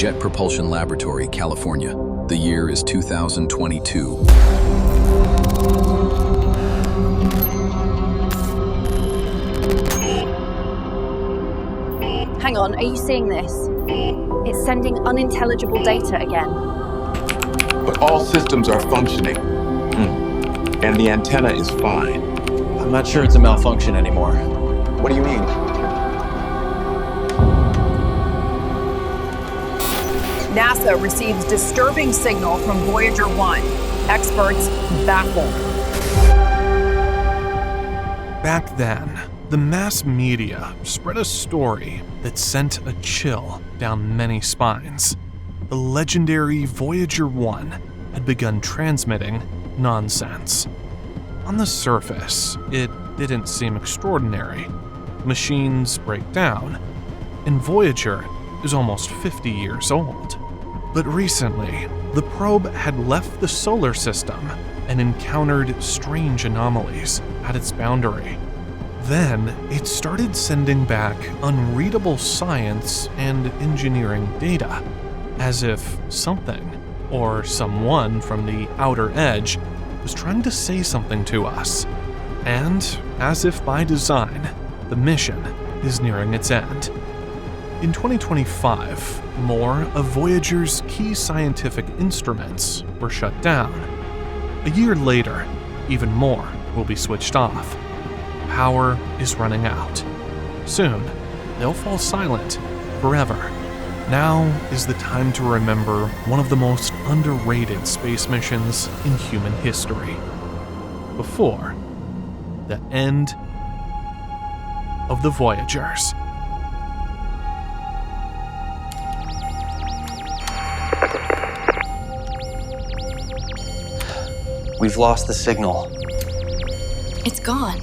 Jet Propulsion Laboratory, California. The year is 2022. Hang on, are you seeing this? It's sending unintelligible data again. But all systems are functioning. And the antenna is fine. I'm not sure it's a malfunction anymore. What do you mean? NASA receives disturbing signal from Voyager 1. Experts baffled. Back then, the mass media spread a story that sent a chill down many spines. The legendary Voyager 1 had begun transmitting nonsense. On the surface, it didn't seem extraordinary. Machines break down, and Voyager is almost 50 years old. But recently, the probe had left the solar system and encountered strange anomalies at its boundary. Then, it started sending back unreadable science and engineering data, as if something or someone from the outer edge was trying to say something to us. And, as if by design, the mission is nearing its end. In 2025, more of Voyager's key scientific instruments were shut down. A year later, even more will be switched off. Power is running out. Soon, they'll fall silent forever. Now is the time to remember one of the most underrated space missions in human history. Before the end of the Voyagers. We've lost the signal. It's gone.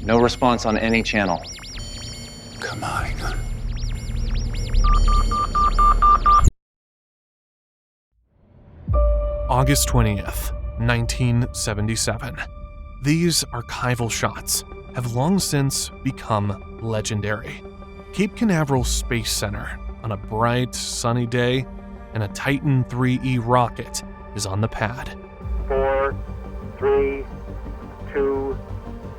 No response on any channel. Come on. August 20th, 1977. These archival shots have long since become legendary. Cape Canaveral Space Center, on a bright, sunny day, and a Titan IIIe rocket is on the pad. 4, 3, 2,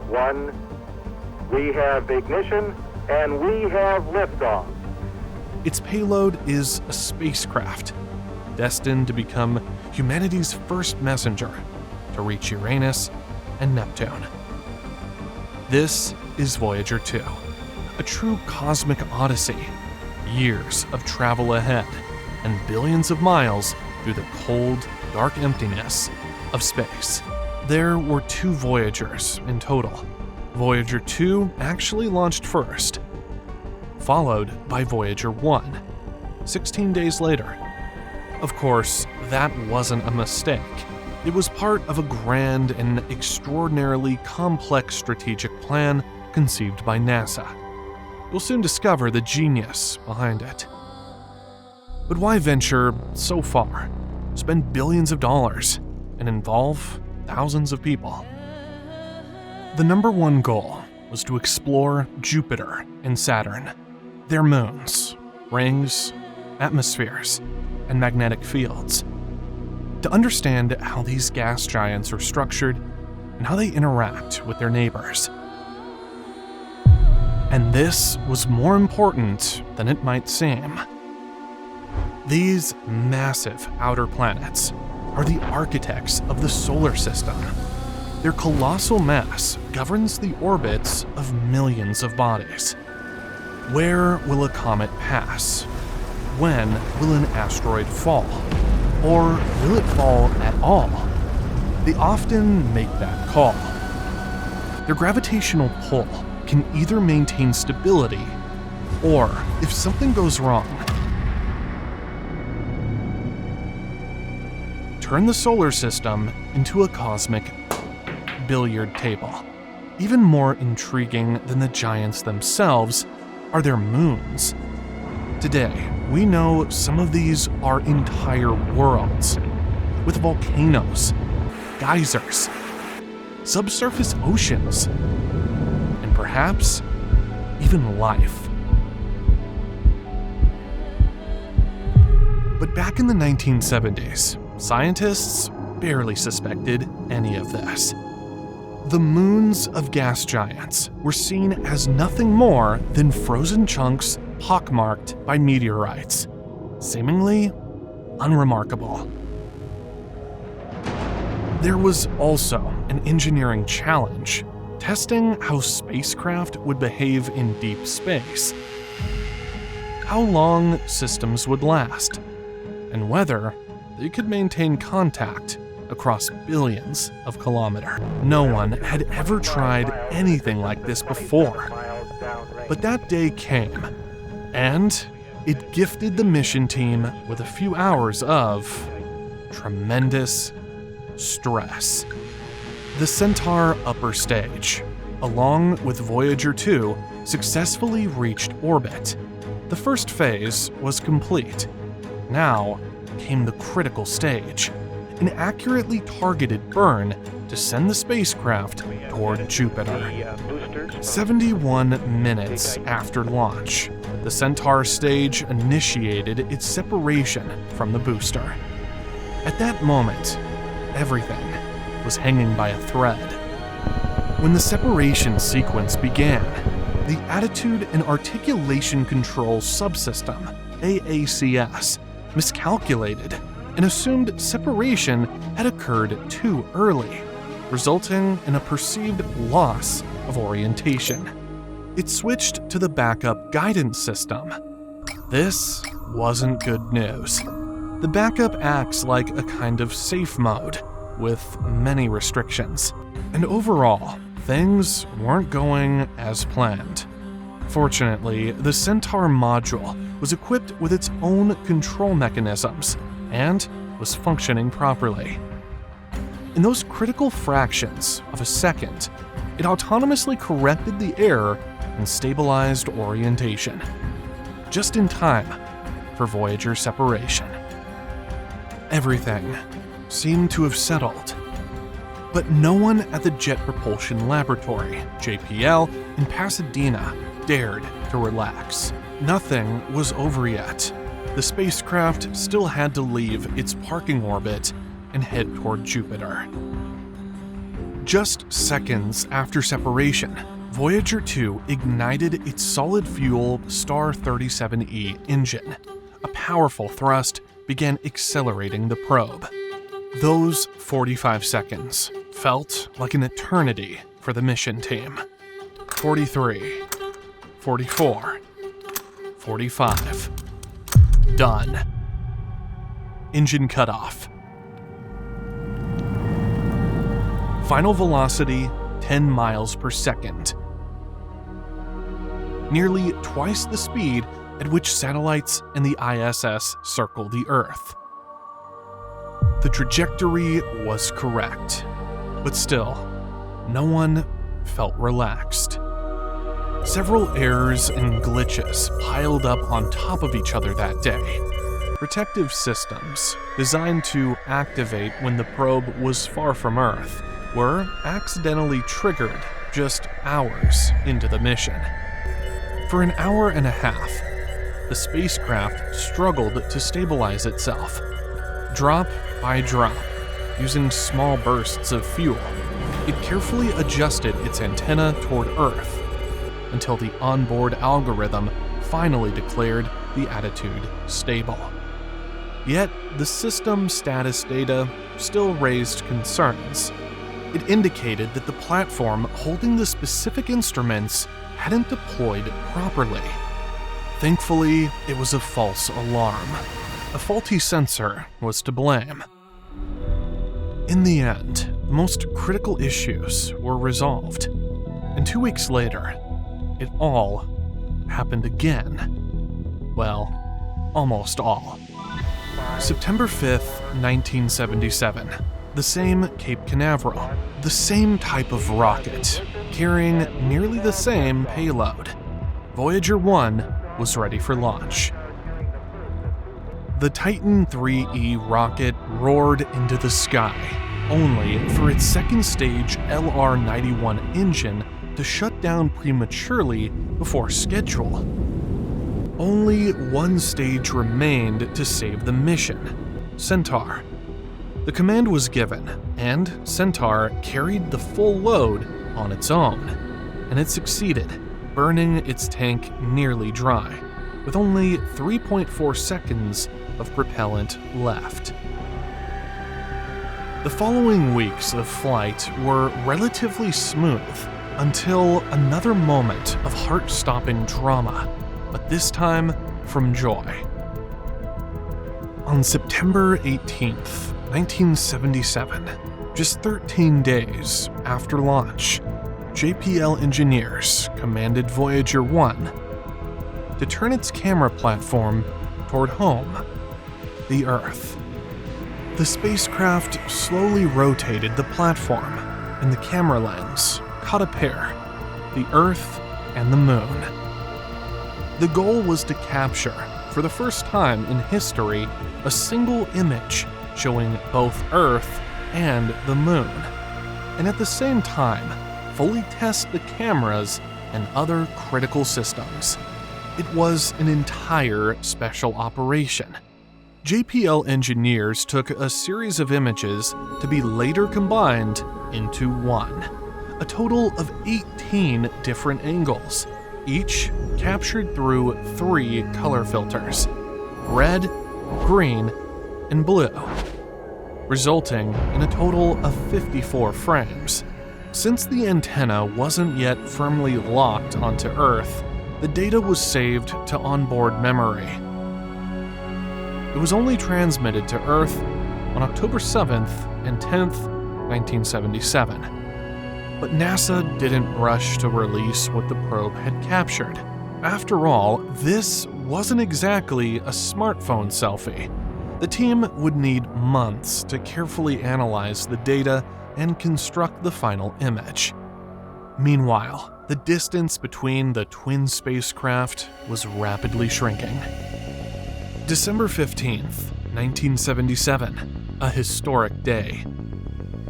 1. We have ignition and we have liftoff. Its payload is a spacecraft, destined to become humanity's first messenger to reach Uranus and Neptune. This is Voyager 2, a true cosmic odyssey, years of travel ahead, and billions of miles through the cold, dark emptiness of space. There were 2 Voyagers in total. Voyager 2 actually launched first, followed by Voyager 1, 16 days later. Of course, that wasn't a mistake. It was part of a grand and extraordinarily complex strategic plan conceived by NASA. You'll soon discover the genius behind it. But why venture so far, spend billions of dollars, and involve thousands of people? The number one goal was to explore Jupiter and Saturn, their moons, rings, atmospheres, and magnetic fields, to understand how these gas giants are structured and how they interact with their neighbors. And this was more important than it might seem. These massive outer planets are the architects of the solar system. Their colossal mass governs the orbits of millions of bodies. Where will a comet pass? When will an asteroid fall? Or will it fall at all? They often make that call. Their gravitational pull can either maintain stability, or if something goes wrong, turn the solar system into a cosmic billiard table. Even more intriguing than the giants themselves are their moons. Today, we know some of these are entire worlds, with volcanoes, geysers, subsurface oceans, and perhaps even life. But back in the 1970s, scientists barely suspected any of this. The moons of gas giants were seen as nothing more than frozen chunks pockmarked by meteorites, seemingly unremarkable. There was also an engineering challenge, testing how spacecraft would behave in deep space, how long systems would last, and whether they could maintain contact across billions of kilometers. No one had ever tried anything like this before. But that day came, and it gifted the mission team with a few hours of tremendous stress. The Centaur upper stage, along with Voyager 2, successfully reached orbit. The first phase was complete. Now came the critical stage, an accurately targeted burn to send the spacecraft toward Jupiter. 71 minutes after launch, the Centaur stage initiated its separation from the booster. At that moment, everything was hanging by a thread. When the separation sequence began, the Attitude and Articulation Control Subsystem, AACS, miscalculated and assumed separation had occurred too early, resulting in a perceived loss of orientation. It switched to the backup guidance system. This wasn't good news. The backup acts like a kind of safe mode, with many restrictions. And overall, things weren't going as planned. Fortunately, the Centaur module was equipped with its own control mechanisms and was functioning properly. In those critical fractions of a second, it autonomously corrected the error and stabilized orientation, just in time for Voyager separation. Everything seemed to have settled, but no one at the Jet Propulsion Laboratory, JPL, in Pasadena dared to relax. Nothing was over yet. The spacecraft still had to leave its parking orbit and head toward Jupiter. Just seconds after separation, Voyager 2 ignited its solid-fuel Star 37E engine. A powerful thrust began accelerating the probe. Those 45 seconds felt like an eternity for the mission team. 43, 44, 45. Done. Engine cutoff. Final velocity 10 miles per second. Nearly twice the speed at which satellites and the ISS circle the Earth. The trajectory was correct, but still, no one felt relaxed. Several errors and glitches piled up on top of each other that day. Protective systems, designed to activate when the probe was far from Earth, were accidentally triggered just hours into the mission. For an hour and a half, the spacecraft struggled to stabilize itself. Drop by drop, using small bursts of fuel, it carefully adjusted its antenna toward Earth until the onboard algorithm finally declared the Attitude stable. Yet, the system status data still raised concerns. It indicated that the platform holding the specific instruments hadn't deployed properly. Thankfully, it was a false alarm. A faulty sensor was to blame. In the end, the most critical issues were resolved, and 2 weeks later, it all happened again. Well, almost all. September 5th, 1977. The same Cape Canaveral. The same type of rocket, carrying nearly the same payload. Voyager 1 was ready for launch. The Titan IIIe rocket roared into the sky, only for its second stage LR-91 engine to shut down prematurely before schedule. Only one stage remained to save the mission: Centaur. The command was given, and Centaur carried the full load on its own, and it succeeded, burning its tank nearly dry, with only 3.4 seconds of propellant left. The following weeks of flight were relatively smooth until another moment of heart-stopping drama, but this time from joy. On September 18th, 1977, just 13 days after launch, JPL engineers commanded Voyager 1 to turn its camera platform toward home, the Earth. The spacecraft slowly rotated the platform, and the camera lens caught a pair, the Earth and the Moon. The goal was to capture, for the first time in history, a single image showing both Earth and the Moon, and at the same time, fully test the cameras and other critical systems. It was an entire special operation. JPL engineers took a series of images to be later combined into one, a total of 18 different angles, each captured through 3 color filters: red, green, and blue, resulting in a total of 54 frames. Since the antenna wasn't yet firmly locked onto Earth, the data was saved to onboard memory. It was only transmitted to Earth on October 7th and 10th, 1977. But NASA didn't rush to release what the probe had captured. After all, this wasn't exactly a smartphone selfie. The team would need months to carefully analyze the data and construct the final image. Meanwhile, the distance between the twin spacecraft was rapidly shrinking. December 15th, 1977, a historic day.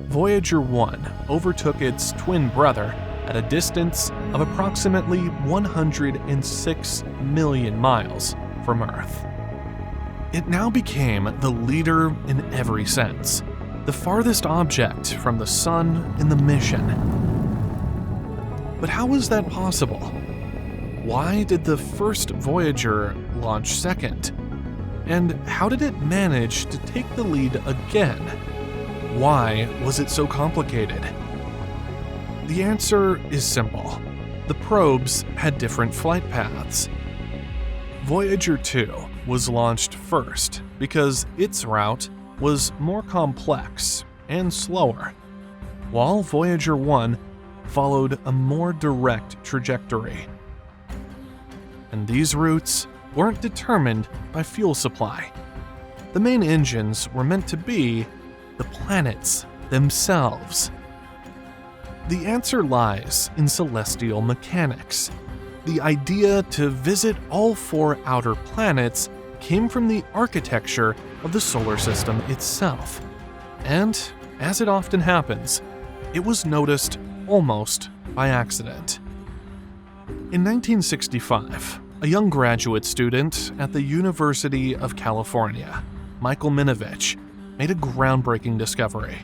Voyager 1 overtook its twin brother at a distance of approximately 106 million miles from Earth. It now became the leader in every sense, the farthest object from the Sun in the mission. But how was that possible? Why did the first Voyager launch second? And how did it manage to take the lead again? Why was it so complicated? The answer is simple. The probes had different flight paths. Voyager 2 was launched first because its route was more complex and slower, while Voyager 1 followed a more direct trajectory. And these routes weren't determined by fuel supply. The main engines were meant to be the planets themselves. The answer lies in celestial mechanics. The idea to visit all 4 outer planets came from the architecture of the solar system itself. And, as it often happens, it was noticed almost by accident. In 1965, a young graduate student at the University of California, Michael Minovich, made a groundbreaking discovery.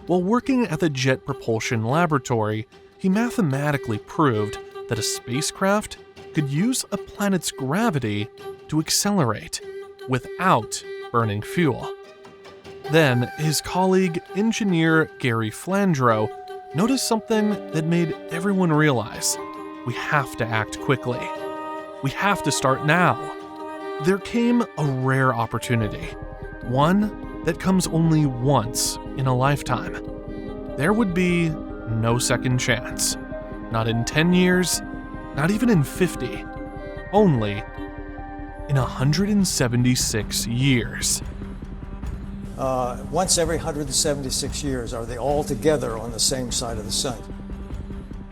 While working at the Jet Propulsion Laboratory, he mathematically proved that a spacecraft could use a planet's gravity to accelerate without burning fuel. Then, his colleague, engineer Gary Flandreau, noticed something that made everyone realize we have to act quickly. We have to start now. There came a rare opportunity, one that comes only once in a lifetime. There would be no second chance. Not in 10 years, not even in 50. Only in 176 years. Once every 176 years are they all together on the same side of the sun.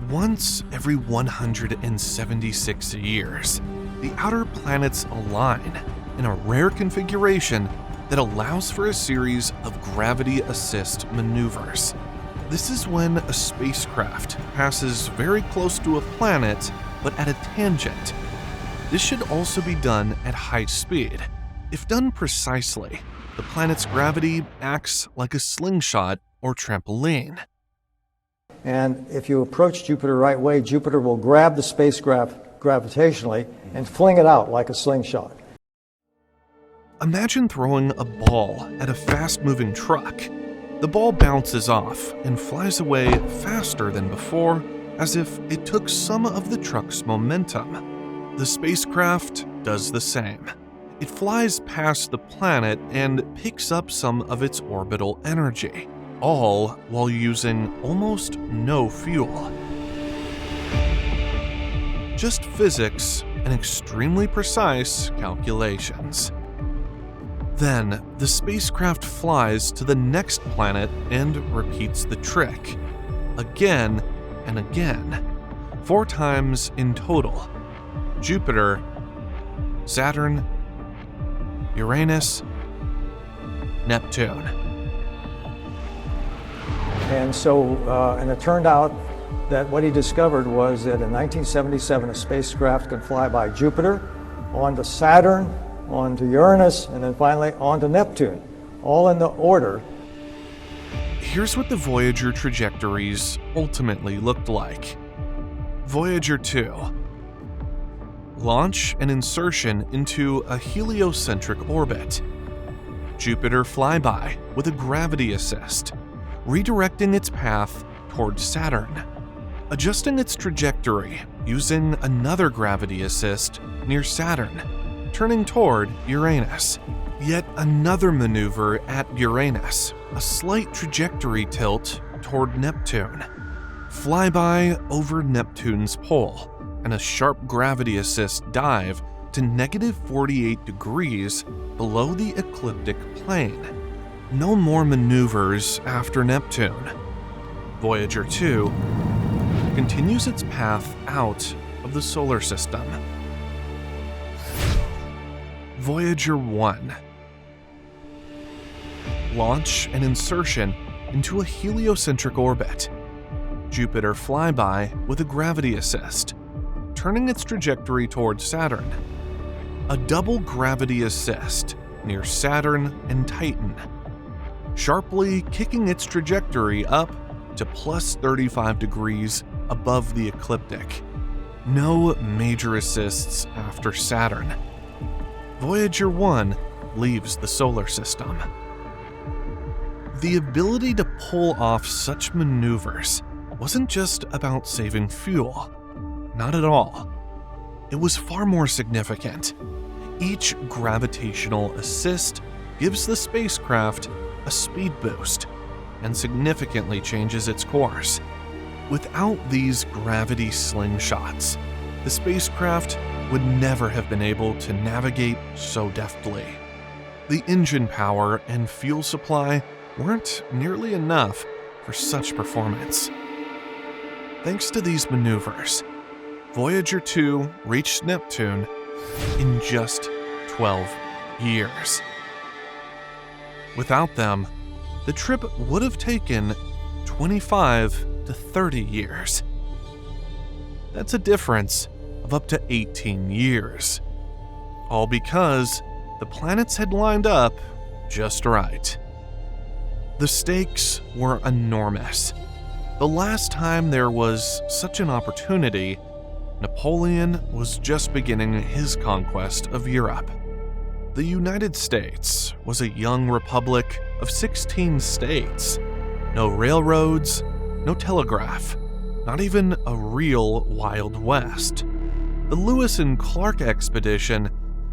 Once every 176 years, the outer planets align in a rare configuration that allows for a series of gravity assist maneuvers. This is when a spacecraft passes very close to a planet, but at a tangent. This should also be done at high speed. If done precisely, the planet's gravity acts like a slingshot or trampoline. And if you approach Jupiter the right way, Jupiter will grab the spacecraft gravitationally and fling it out like a slingshot. Imagine throwing a ball at a fast-moving truck. The ball bounces off and flies away faster than before, as if it took some of the truck's momentum. The spacecraft does the same. It flies past the planet and picks up some of its orbital energy, all while using almost no fuel. Just physics and extremely precise calculations. Then, the spacecraft flies to the next planet and repeats the trick. Again and again. 4 times in total. Jupiter, Saturn, Uranus, Neptune. And so, and it turned out that what he discovered was that in 1977, a spacecraft could fly by Jupiter, onto Saturn, onto Uranus, and then finally onto Neptune, all in the order. Here's what the Voyager trajectories ultimately looked like. Voyager 2. Launch and insertion into a heliocentric orbit. Jupiter flyby with a gravity assist, redirecting its path toward Saturn. Adjusting its trajectory using another gravity assist near Saturn, turning toward Uranus. Yet another maneuver at Uranus, a slight trajectory tilt toward Neptune. Flyby over Neptune's pole, and a sharp gravity assist dive to -48 degrees below the ecliptic plane. No more maneuvers after Neptune. Voyager 2 continues its path out of the solar system. Voyager 1. Launch and insertion into a heliocentric orbit. Jupiter flyby with a gravity assist, turning its trajectory towards Saturn. A double gravity assist near Saturn and Titan, sharply kicking its trajectory up to +35 degrees above the ecliptic. No major assists after Saturn. Voyager 1 leaves the solar system. The ability to pull off such maneuvers wasn't just about saving fuel. Not at all. It was far more significant. Each gravitational assist gives the spacecraft a speed boost and significantly changes its course. Without these gravity slingshots, the spacecraft would never have been able to navigate so deftly. The engine power and fuel supply weren't nearly enough for such performance. Thanks to these maneuvers, Voyager 2 reached Neptune in just 12 years. Without them, the trip would have taken 25 to 30 years. That's a difference of up to 18 years. All because the planets had lined up just right. The stakes were enormous. The last time there was such an opportunity, Napoleon was just beginning his conquest of Europe. The United States was a young republic of 16 states. No railroads, no telegraph, not even a real Wild West. The Lewis and Clark expedition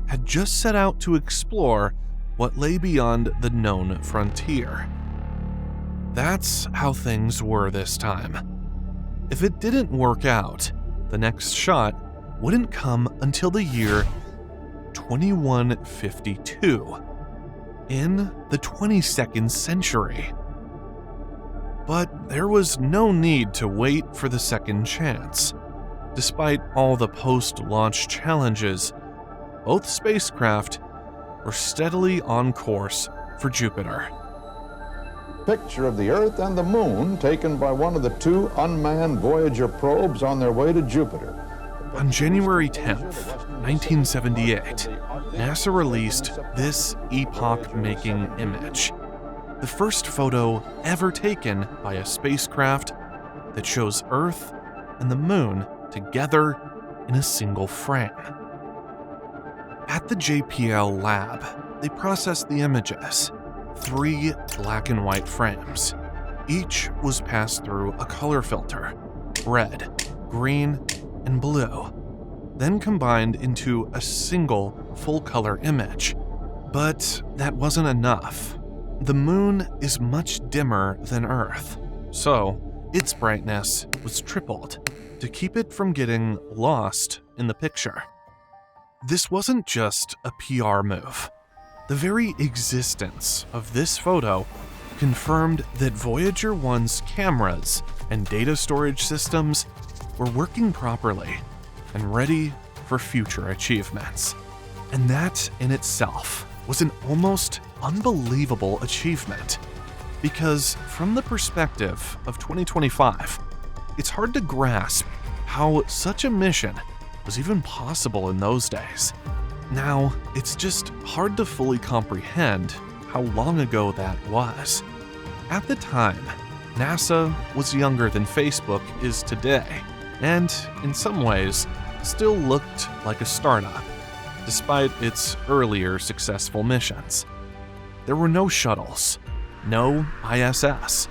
had just set out to explore what lay beyond the known frontier. That's how things were this time. If it didn't work out, the next shot wouldn't come until the year 2152, in the 22nd century. But there was no need to wait for the second chance. Despite all the post-launch challenges, both spacecraft were steadily on course for Jupiter. Picture of the Earth and the Moon taken by one of the 2 unmanned Voyager probes on their way to Jupiter. On January 10th, 1978, NASA released this epoch-making image. The first photo ever taken by a spacecraft that shows Earth and the Moon together in a single frame. At the JPL lab, they processed the images, 3 black and white frames. Each was passed through a color filter, red, green, and blue, then combined into a single full-color image. But that wasn't enough. The Moon is much dimmer than Earth, so its brightness was tripled to keep it from getting lost in the picture. This wasn't just a PR move. The very existence of this photo confirmed that Voyager 1's cameras and data storage systems were working properly and ready for future achievements. And that in itself was an almost unbelievable achievement, because from the perspective of 2025, it's hard to grasp how such a mission was even possible in those days. Now, it's just hard to fully comprehend how long ago that was. At the time, NASA was younger than Facebook is today, and in some ways, still looked like a startup, despite its earlier successful missions. There were no shuttles, no ISS,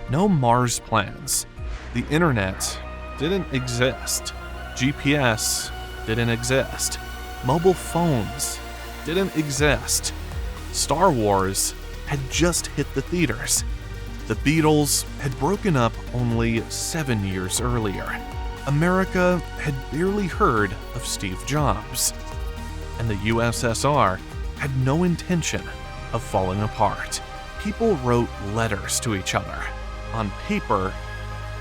no Mars plans. The internet didn't exist. GPS didn't exist. Mobile phones didn't exist. Star Wars had just hit the theaters. The Beatles had broken up only 7 years earlier. America had barely heard of Steve Jobs. And the USSR had no intention of falling apart. People wrote letters to each other on paper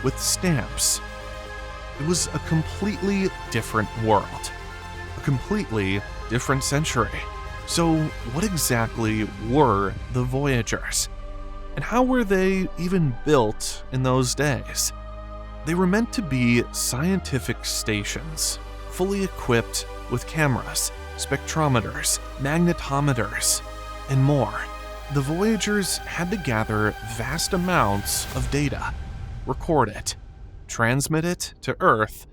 with stamps. It was a completely different world, a completely different century. So what exactly were the Voyagers? And how were they even built in those days? They were meant to be scientific stations, fully equipped with cameras, spectrometers, magnetometers, and more. The Voyagers had to gather vast amounts of data, record it, transmit it to Earth,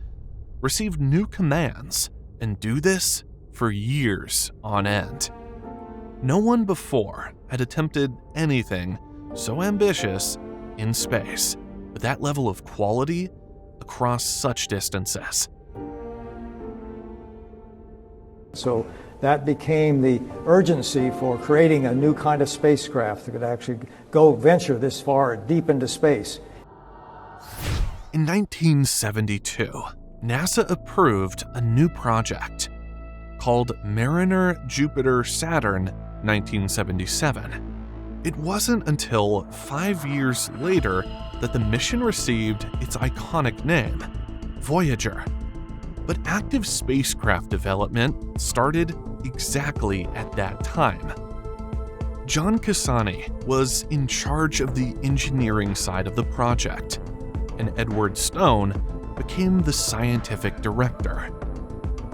receive new commands, and do this for years on end. No one before had attempted anything so ambitious in space, with that level of quality across such distances. So that became the urgency for creating a new kind of spacecraft that could actually venture this far deep into space. In 1972, NASA approved a new project called Mariner Jupiter Saturn 1977. It wasn't until 5 years later that the mission received its iconic name, Voyager. But active spacecraft development started exactly at that time. John Cassani was in charge of the engineering side of the project, and Edward Stone became the scientific director.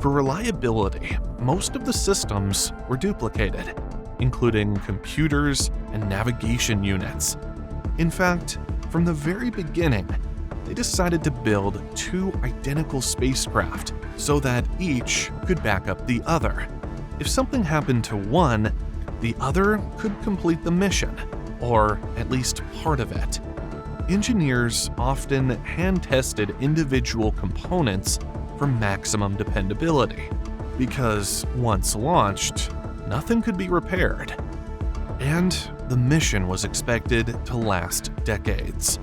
For reliability, most of the systems were duplicated, including computers and navigation units. In fact, from the very beginning, they decided to build 2 identical spacecraft so that each could back up the other. If something happened to one, the other could complete the mission, or at least part of it. Engineers often hand-tested individual components for maximum dependability, because once launched, nothing could be repaired. And the mission was expected to last decades,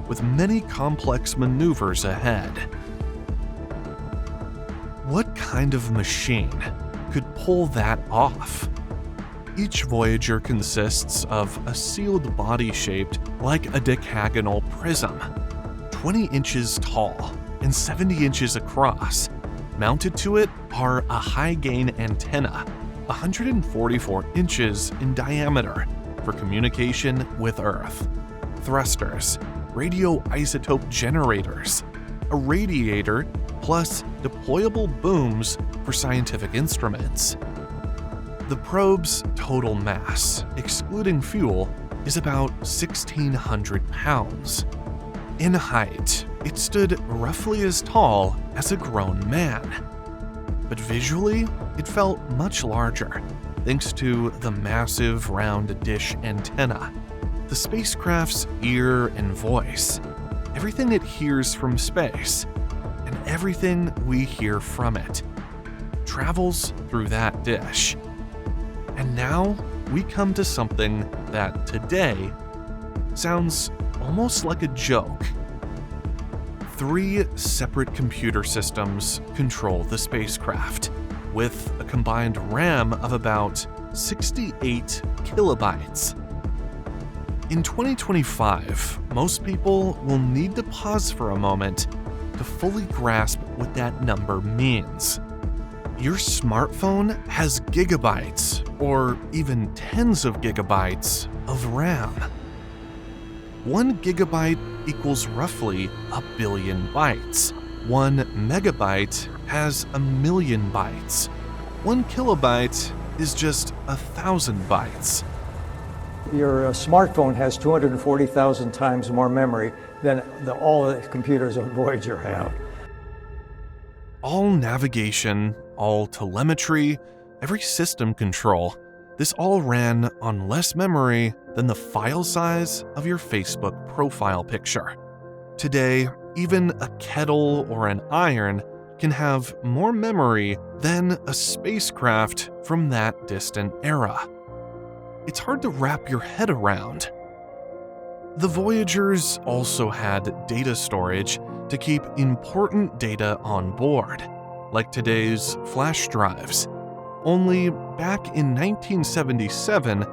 with many complex maneuvers ahead. What kind of machine could pull that off? Each Voyager consists of a sealed body shaped like a decagonal prism, 20 inches tall and 70 inches across. Mounted to it are a high-gain antenna, 144 inches in diameter, for communication with Earth, thrusters, radioisotope generators, a radiator plus deployable booms for scientific instruments. The probe's total mass, excluding fuel, is about 1,600 pounds. In height, it stood roughly as tall as a grown man. But visually, it felt much larger, thanks to the massive round dish antenna, the spacecraft's ear and voice, everything it hears from space, and everything we hear from it, travels through that dish. And now we come to something that today sounds almost like a joke. 3 separate computer systems control the spacecraft, with a combined RAM of about 68 kilobytes. In 2025, most people will need to pause for a moment to fully grasp what that number means. Your smartphone has gigabytes, or even tens of gigabytes, of RAM. 1 gigabyte equals roughly a billion bytes. 1 megabyte has 1,000,000 bytes. 1 kilobyte is just 1,000 bytes. Your smartphone has 240,000 times more memory than all the computers on Voyager have. All navigation, all telemetry, every system control, this all ran on less memory than the file size of your Facebook profile picture. Today, even a kettle or an iron can have more memory than a spacecraft from that distant era. It's hard to wrap your head around. The Voyagers also had data storage to keep important data on board, like today's flash drives. Only back in 1977,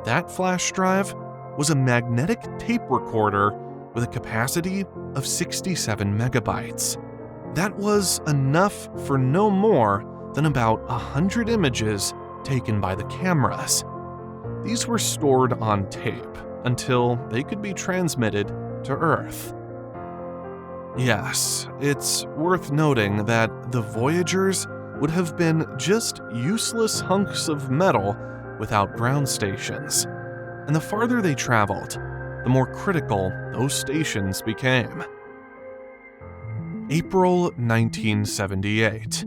that flash drive was a magnetic tape recorder with a capacity of 67 megabytes. That was enough for no more than about 100 images taken by the cameras. These were stored on tape until they could be transmitted to Earth. Yes, it's worth noting that the Voyagers would have been just useless hunks of metal without ground stations, and the farther they traveled, the more critical those stations became. April 1978.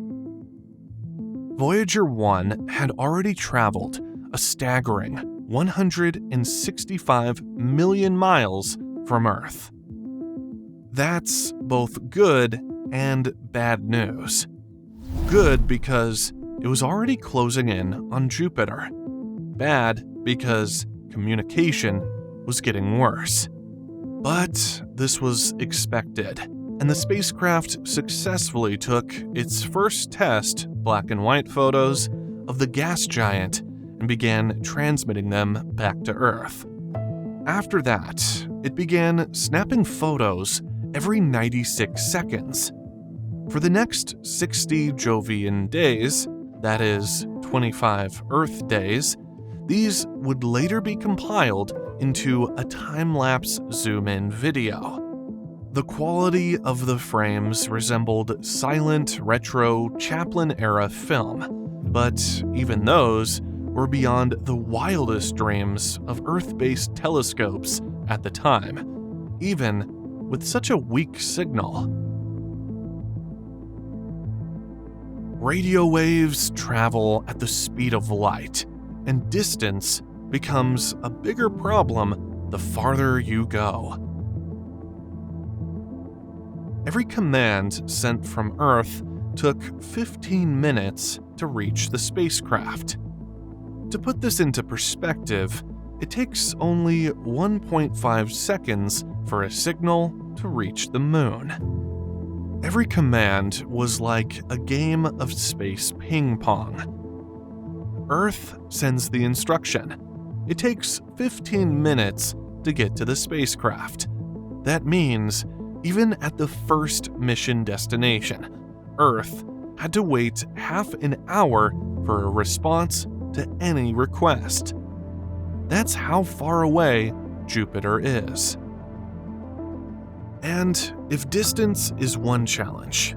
Voyager 1 had already traveled a staggering 165 million miles from Earth. That's both good and bad news. Good because it was already closing in on Jupiter. Bad because communication was getting worse. But this was expected, and the spacecraft successfully took its first test black and white photos of the gas giant and began transmitting them back to Earth. After that, it began snapping photos every 96 seconds. For the next 60 Jovian days, that is 25 Earth days, these would later be compiled into a time-lapse zoom-in video. The quality of the frames resembled silent, retro Chaplin-era film, but even those were beyond the wildest dreams of Earth-based telescopes at the time, even with such a weak signal. Radio waves travel at the speed of light, and distance becomes a bigger problem the farther you go. Every command sent from Earth took 15 minutes to reach the spacecraft. To put this into perspective, it takes only 1.5 seconds for a signal to reach the moon. Every command was like a game of space ping pong. Earth sends the instruction. It takes 15 minutes to get to the spacecraft. That means, even at the first mission destination, Earth had to wait half an hour for a response to any request. That's how far away Jupiter is. And if distance is one challenge,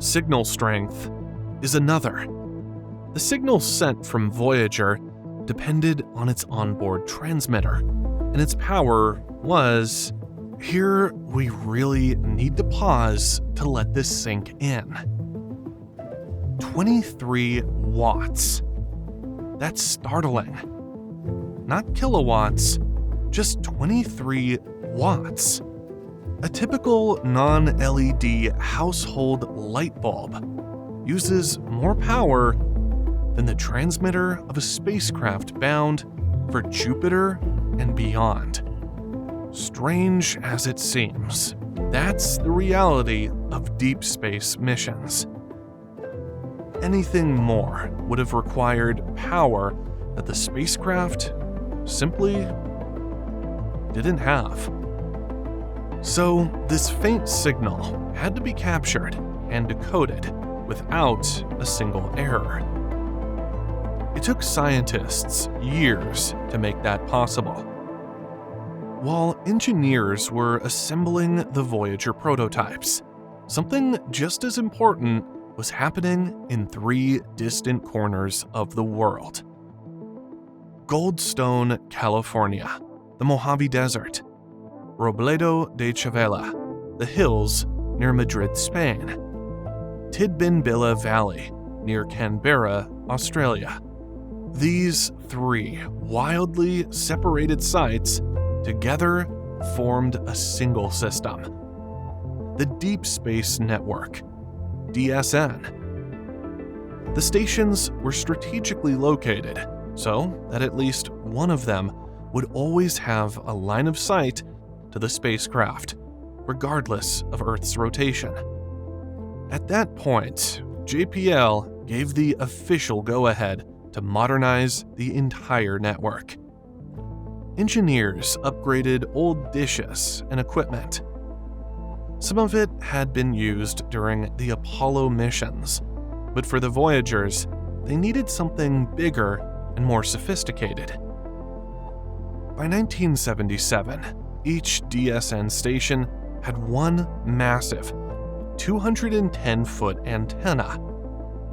Signal strength is another. The signal sent from Voyager depended on its onboard transmitter, and its power was... Here, we really need to pause to let this sink in. 23 watts. That's startling. Not kilowatts, just 23 watts. A typical non-LED household light bulb uses more power than the transmitter of a spacecraft bound for Jupiter and beyond. Strange as it seems, that's the reality of deep space missions. Anything more would have required power that the spacecraft simply didn't have. So, this faint signal had to be captured and decoded without a single error. It took scientists years to make that possible. While engineers were assembling the Voyager prototypes, something just as important was happening in 3 distant corners of the world. Goldstone, California, the Mojave Desert, Robledo de Chavela, the hills near Madrid, Spain, Tidbinbilla Valley near Canberra, Australia. These 3 wildly separated sites together formed a single system, the Deep Space Network, DSN. The stations were strategically located so that at least one of them would always have a line of sight to the spacecraft, regardless of Earth's rotation. At that point, JPL gave the official go-ahead to modernize the entire network. Engineers upgraded old dishes and equipment. Some of it had been used during the Apollo missions, but for the Voyagers, they needed something bigger and more sophisticated. By 1977, each DSN station had one massive 210-foot antenna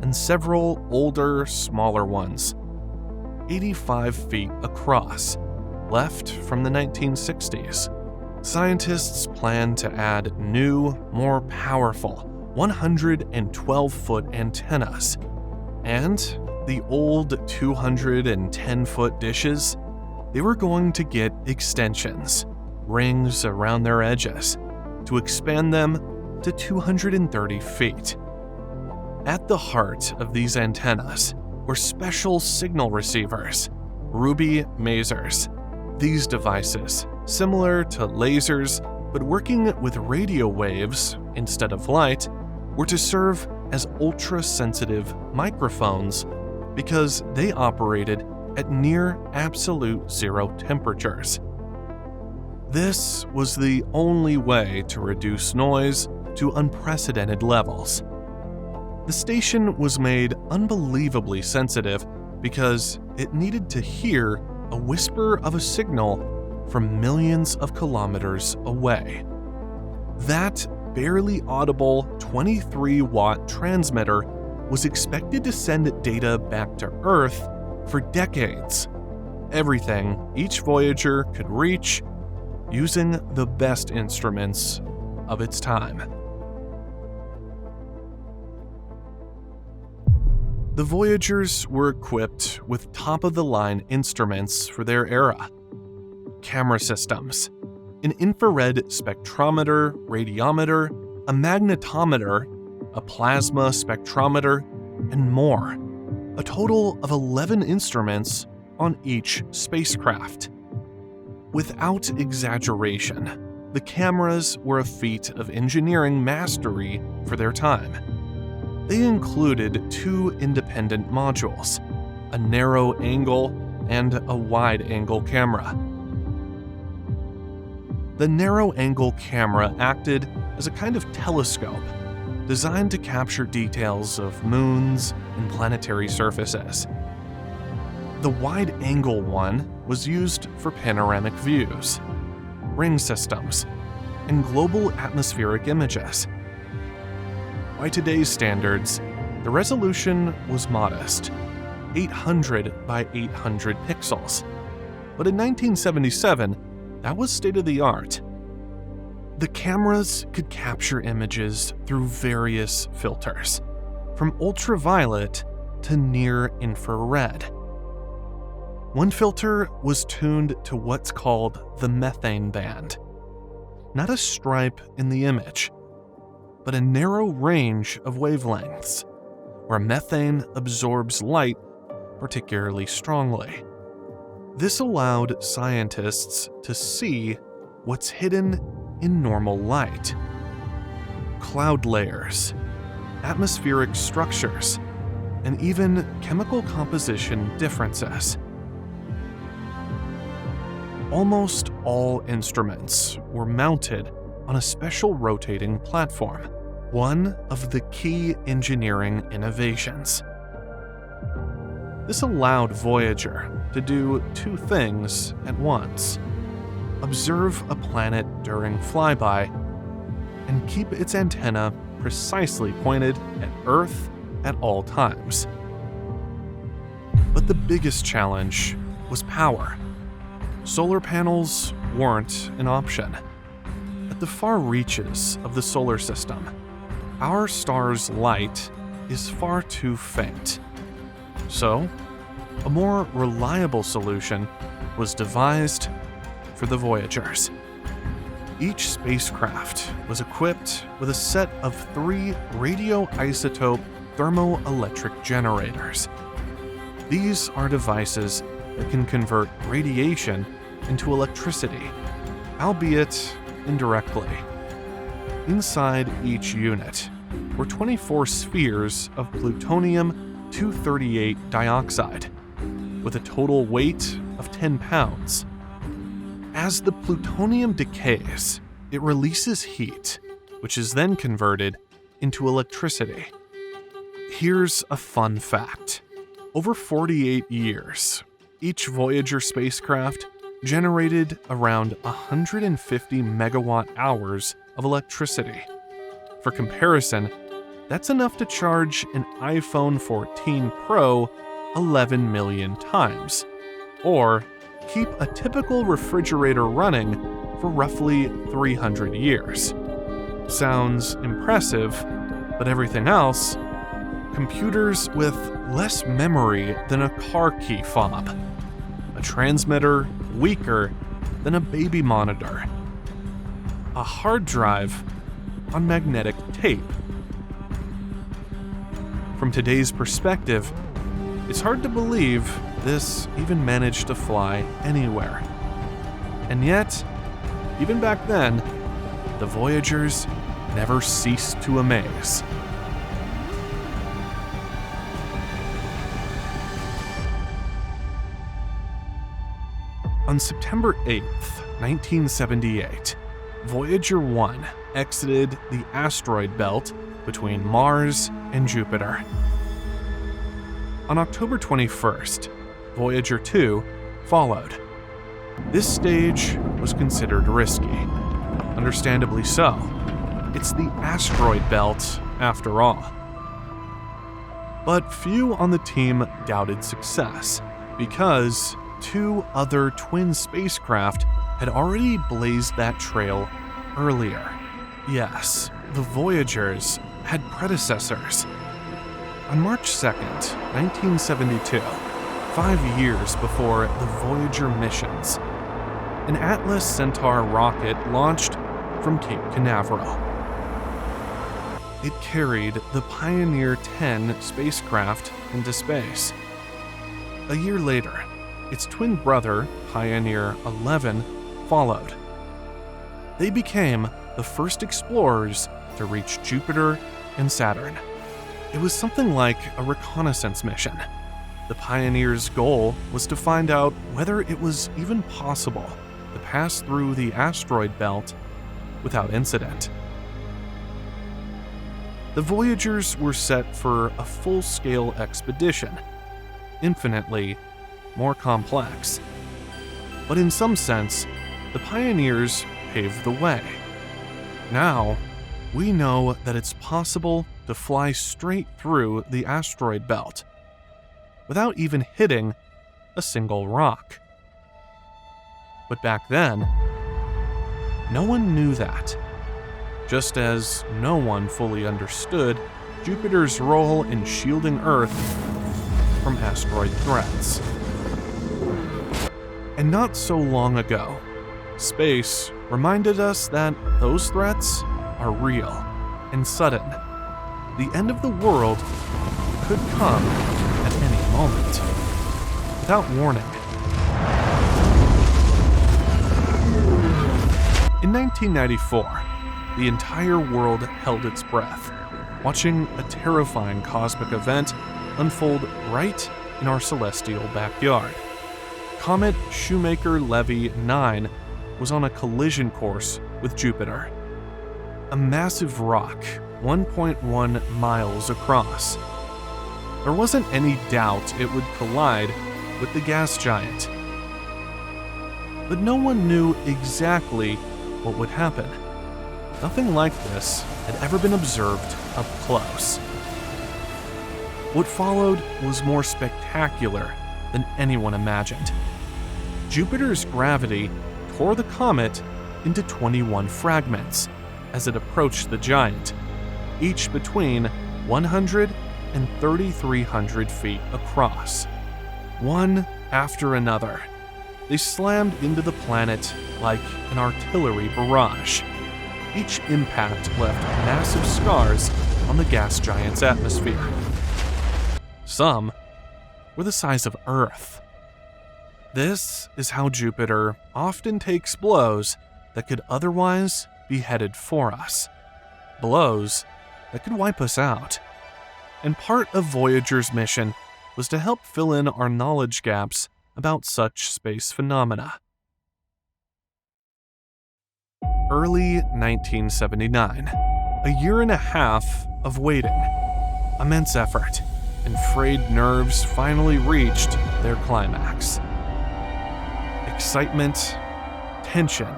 and several older, smaller ones, 85 feet across, left from the 1960s. Scientists planned to add new, more powerful 112-foot antennas, and the old 210-foot dishes, they were going to get extensions, rings around their edges, to expand them to 230 feet. At the heart of these antennas were special signal receivers, ruby masers. These devices, similar to lasers but working with radio waves instead of light, were to serve as ultra-sensitive microphones because they operated at near absolute zero temperatures. This was the only way to reduce noise to unprecedented levels. The station was made unbelievably sensitive because it needed to hear a whisper of a signal from millions of kilometers away. That barely audible 23-watt transmitter was expected to send data back to Earth for decades. Everything each Voyager could reach using the best instruments of its time. The Voyagers were equipped with top-of-the-line instruments for their era. Camera systems, an infrared spectrometer, radiometer, a magnetometer, a plasma spectrometer, and more. A total of 11 instruments on each spacecraft. Without exaggeration, the cameras were a feat of engineering mastery for their time. They included 2 independent modules, a narrow angle and a wide angle camera. The narrow angle camera acted as a kind of telescope designed to capture details of moons and planetary surfaces. The wide angle one was used for panoramic views, ring systems, and global atmospheric images. By today's standards, the resolution was modest, 800 by 800 pixels. But in 1977, that was state-of-the-art. The cameras could capture images through various filters, from ultraviolet to near-infrared. One filter was tuned to what's called the methane band. Not a stripe in the image, but a narrow range of wavelengths, where methane absorbs light particularly strongly. This allowed scientists to see what's hidden in normal light. Cloud layers, atmospheric structures, and even chemical composition differences. Almost all instruments were mounted on a special rotating platform, one of the key engineering innovations. This allowed Voyager to do two things at once: observe a planet during flyby and keep its antenna precisely pointed at Earth at all times. But the biggest challenge was power. Solar panels weren't an option. At the far reaches of the solar system, our star's light is far too faint. So, a more reliable solution was devised for the Voyagers. Each spacecraft was equipped with a set of 3 radioisotope thermoelectric generators. These are devices that can convert radiation into electricity, albeit indirectly. Inside each unit were 24 spheres of plutonium-238 dioxide, with a total weight of 10 pounds. As the plutonium decays, it releases heat, which is then converted into electricity. Here's a fun fact. Over 48 years, each Voyager spacecraft generated around 150 megawatt-hours of electricity. For comparison, that's enough to charge an iPhone 14 Pro 11 million times, or keep a typical refrigerator running for roughly 300 years. Sounds impressive, but everything else? Computers with less memory than a car key fob. A transmitter weaker than a baby monitor. A hard drive on magnetic tape. From today's perspective, it's hard to believe this even managed to fly anywhere. And yet, even back then, the Voyagers never ceased to amaze. On September 8th, 1978, Voyager 1 exited the asteroid belt between Mars and Jupiter. On October 21st, Voyager 2 followed. This stage was considered risky. Understandably so. It's the asteroid belt, after all. But few on the team doubted success, because 2 other twin spacecraft had already blazed that trail earlier. Yes, the Voyagers had predecessors. On March 2nd, 1972, 5 years before the Voyager missions, an Atlas Centaur rocket launched from Cape Canaveral. It carried the Pioneer 10 spacecraft into space. A year later, its twin brother, Pioneer 11, followed. They became the first explorers to reach Jupiter and Saturn. It was something like a reconnaissance mission. The Pioneer's goal was to find out whether it was even possible to pass through the asteroid belt without incident. The Voyagers were set for a full-scale expedition, infinitely more complex. But in some sense, the Pioneers paved the way. Now, we know that it's possible to fly straight through the asteroid belt, without even hitting a single rock. But back then, no one knew that, just as no one fully understood Jupiter's role in shielding Earth from asteroid threats. And not so long ago, space reminded us that those threats are real and sudden. The end of the world could come at any moment, without warning. In 1994, the entire world held its breath, watching a terrifying cosmic event unfold right in our celestial backyard. Comet Shoemaker-Levy 9 was on a collision course with Jupiter. A massive rock, 1.1 miles across. There wasn't any doubt it would collide with the gas giant. But no one knew exactly what would happen. Nothing like this had ever been observed up close. What followed was more spectacular than anyone imagined. Jupiter's gravity tore the comet into 21 fragments as it approached the giant, each between 100 and 3,300 feet across. One after another, they slammed into the planet like an artillery barrage. Each impact left massive scars on the gas giant's atmosphere. Some were the size of Earth. This is how Jupiter often takes blows that could otherwise be headed for us. Blows that could wipe us out. And part of Voyager's mission was to help fill in our knowledge gaps about such space phenomena. Early 1979. A year and a half of waiting, immense effort, and frayed nerves finally reached their climax. Excitement, tension,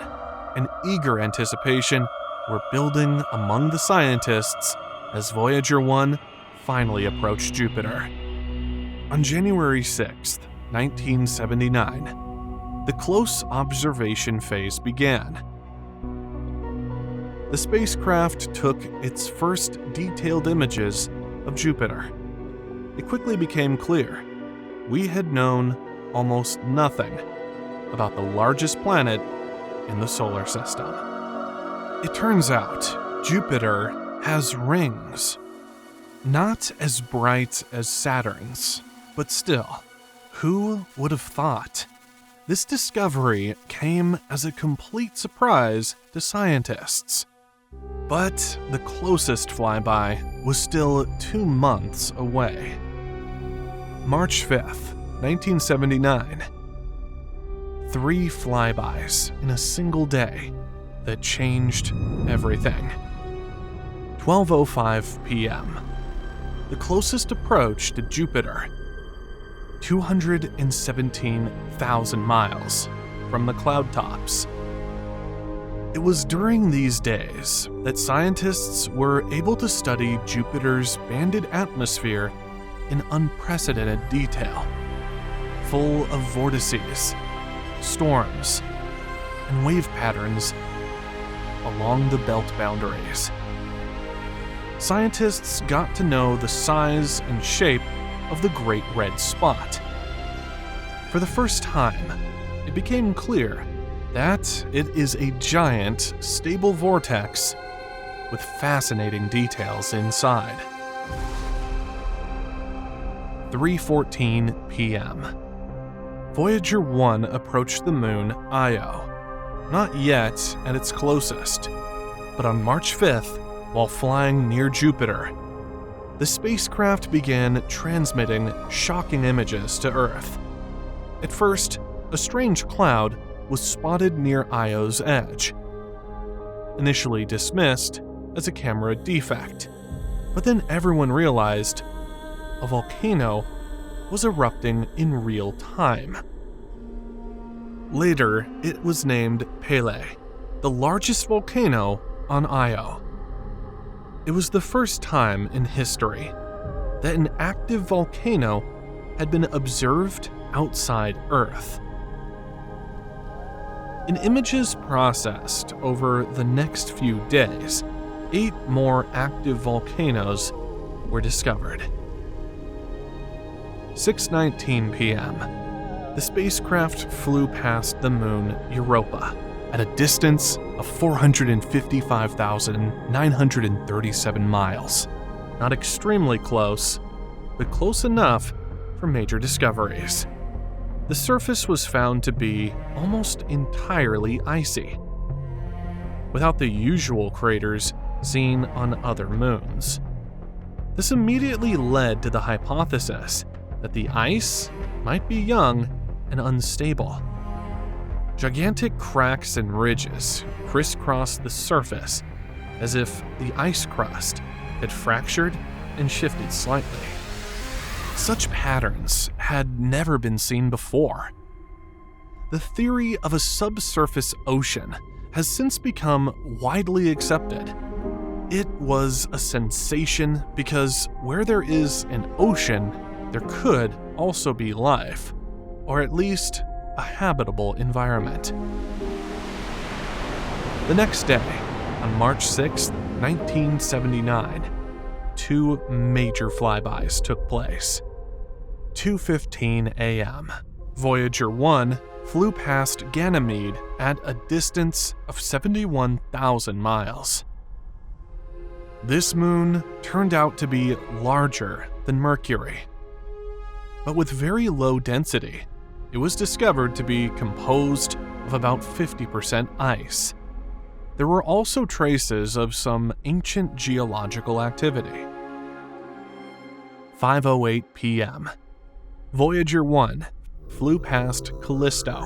and eager anticipation were building among the scientists as Voyager 1 finally approached Jupiter. On January 6th, 1979, the close observation phase began. The spacecraft took its first detailed images of Jupiter. It quickly became clear we had known almost nothing about the largest planet in the solar system. It turns out Jupiter has rings. Not as bright as Saturn's, but still, who would have thought? This discovery came as a complete surprise to scientists. But the closest flyby was still 2 months away. March 5th, 1979. 3 flybys in a single day that changed everything. 12:05 p.m. The closest approach to Jupiter, 217,000 miles from the cloud tops. It was during these days that scientists were able to study Jupiter's banded atmosphere in unprecedented detail, full of vortices, storms, and wave patterns along the belt boundaries. Scientists got to know the size and shape of the Great Red Spot. For the first time, it became clear that it is a giant, stable vortex with fascinating details inside. 3:14 p.m. Voyager 1 approached the moon Io. Not yet at its closest, but on March 5th, while flying near Jupiter, the spacecraft began transmitting shocking images to Earth. At first, a strange cloud was spotted near Io's edge. Initially dismissed as a camera defect, but then everyone realized a volcano was erupting in real time. Later, it was named Pele, the largest volcano on Io. It was the first time in history that an active volcano had been observed outside Earth. In images processed over the next few days, 8 more active volcanoes were discovered. 6:19 p.m. The spacecraft flew past the moon Europa at a distance of 455,937 miles. Not extremely close, but close enough for major discoveries. The surface was found to be almost entirely icy, without the usual craters seen on other moons. This immediately led to the hypothesis that the ice might be young and unstable. Gigantic cracks and ridges crisscrossed the surface as if the ice crust had fractured and shifted slightly. Such patterns had never been seen before. The theory of a subsurface ocean has since become widely accepted. It was a sensation because where there is an ocean, there could also be life, or at least a habitable environment. The next day, on March 6, 1979, 2 major flybys took place. 2:15 a.m., Voyager 1 flew past Ganymede at a distance of 71,000 miles. This moon turned out to be larger than Mercury, but with very low density. It was discovered to be composed of about 50% ice. There were also traces of some ancient geological activity. 5:08 p.m. Voyager 1 flew past Callisto,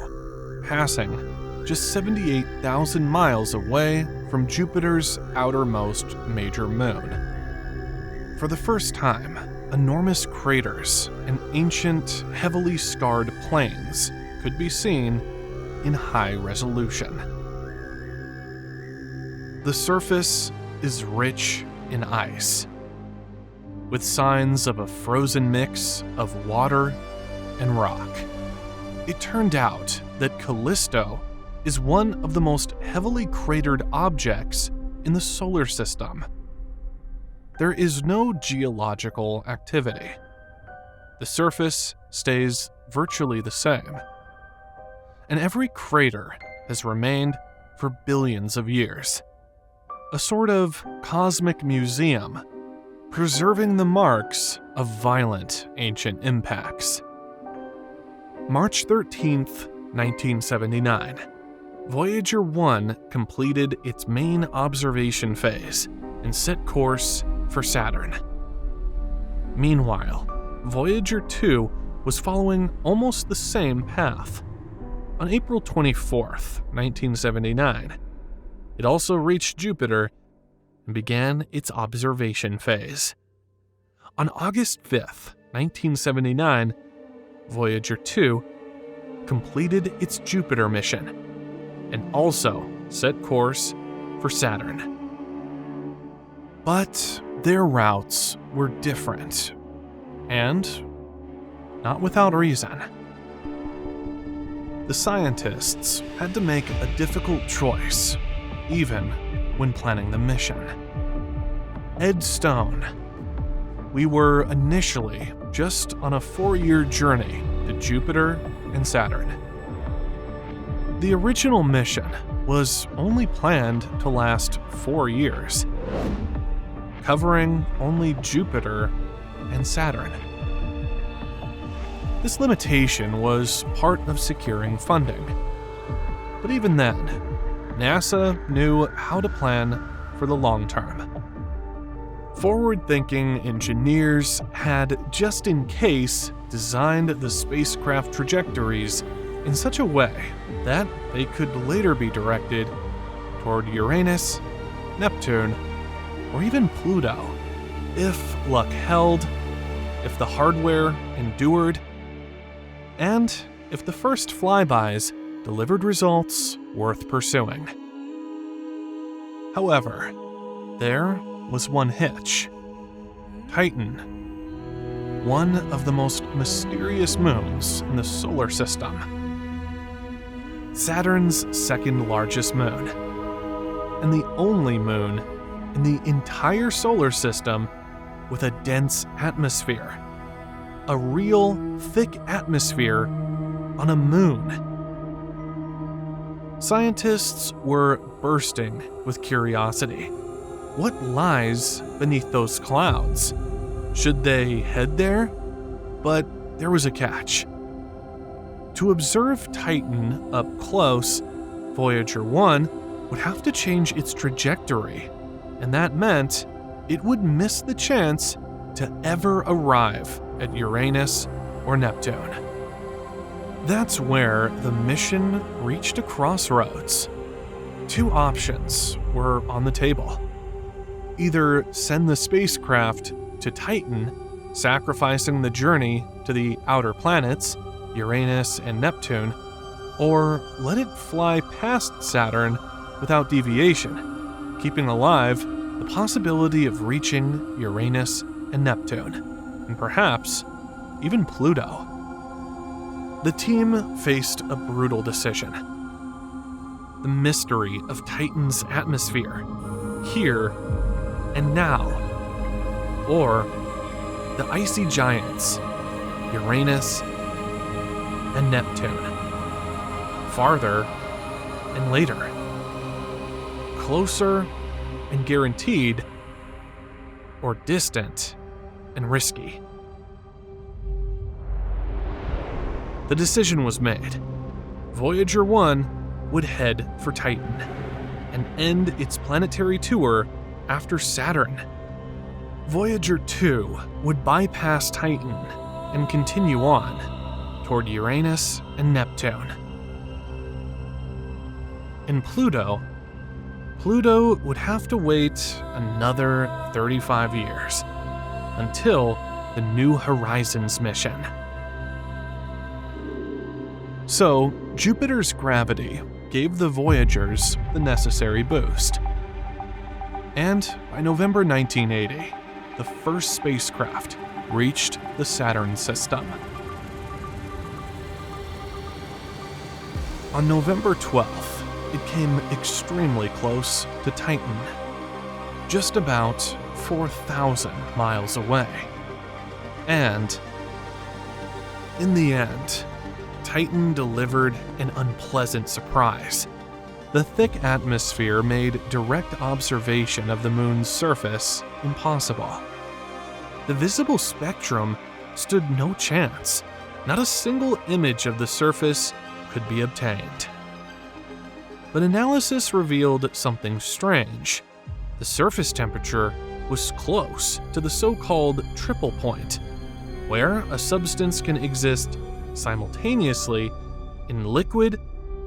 passing just 78,000 miles away from Jupiter's outermost major moon. For the first time, enormous craters and ancient, heavily scarred plains could be seen in high resolution. The surface is rich in ice, with signs of a frozen mix of water and rock. It turned out that Callisto is one of the most heavily cratered objects in the solar system. There is no geological activity. The surface stays virtually the same, and every crater has remained for billions of years. A sort of cosmic museum, preserving the marks of violent ancient impacts. March 13th, 1979. Voyager 1 completed its main observation phase and set course for Saturn. Meanwhile, Voyager 2 was following almost the same path. On April 24th, 1979, it also reached Jupiter and began its observation phase. On August 5th, 1979, Voyager 2 completed its Jupiter mission and also set course for Saturn. But their routes were different, and not without reason. The scientists had to make a difficult choice, even when planning the mission. Ed Stone. We were initially just on a 4-year journey to Jupiter and Saturn. The original mission was only planned to last 4 years, covering only Jupiter and Saturn. This limitation was part of securing funding. But even then, NASA knew how to plan for the long term. Forward-thinking engineers had, just in case, designed the spacecraft trajectories in such a way that they could later be directed toward Uranus, Neptune, or even Pluto, if luck held, if the hardware endured, and if the first flybys delivered results worth pursuing. However, there was one hitch. Titan, one of the most mysterious moons in the solar system. Saturn's second largest moon, and the only moon in the entire solar system with a dense atmosphere. A real thick atmosphere on a moon. Scientists were bursting with curiosity. What lies beneath those clouds? Should they head there? But there was a catch. To observe Titan up close, Voyager 1 would have to change its trajectory, and that meant it would miss the chance to ever arrive at Uranus or Neptune. That's where the mission reached a crossroads. Two options were on the table. Either send the spacecraft to Titan, sacrificing the journey to the outer planets, Uranus and Neptune, or let it fly past Saturn without deviation, keeping alive the possibility of reaching Uranus and Neptune, and perhaps even Pluto. The team faced a brutal decision. The mystery of Titan's atmosphere, here and now, or the icy giants, Uranus and Neptune, farther and later, closer and guaranteed, or distant and risky. The decision was made. Voyager 1 would head for Titan and end its planetary tour after Saturn. Voyager 2 would bypass Titan and continue on toward Uranus and Neptune. And Pluto would have to wait another 35 years until the New Horizons mission. So, Jupiter's gravity gave the Voyagers the necessary boost. And by November 1980, the first spacecraft reached the Saturn system. On November 12th, it came extremely close to Titan, just about 4,000 miles away. And in the end, Titan delivered an unpleasant surprise. The thick atmosphere made direct observation of the moon's surface impossible. The visible spectrum stood no chance. Not a single image of the surface could be obtained. But analysis revealed something strange. The surface temperature was close to the so-called triple point, where a substance can exist simultaneously in liquid,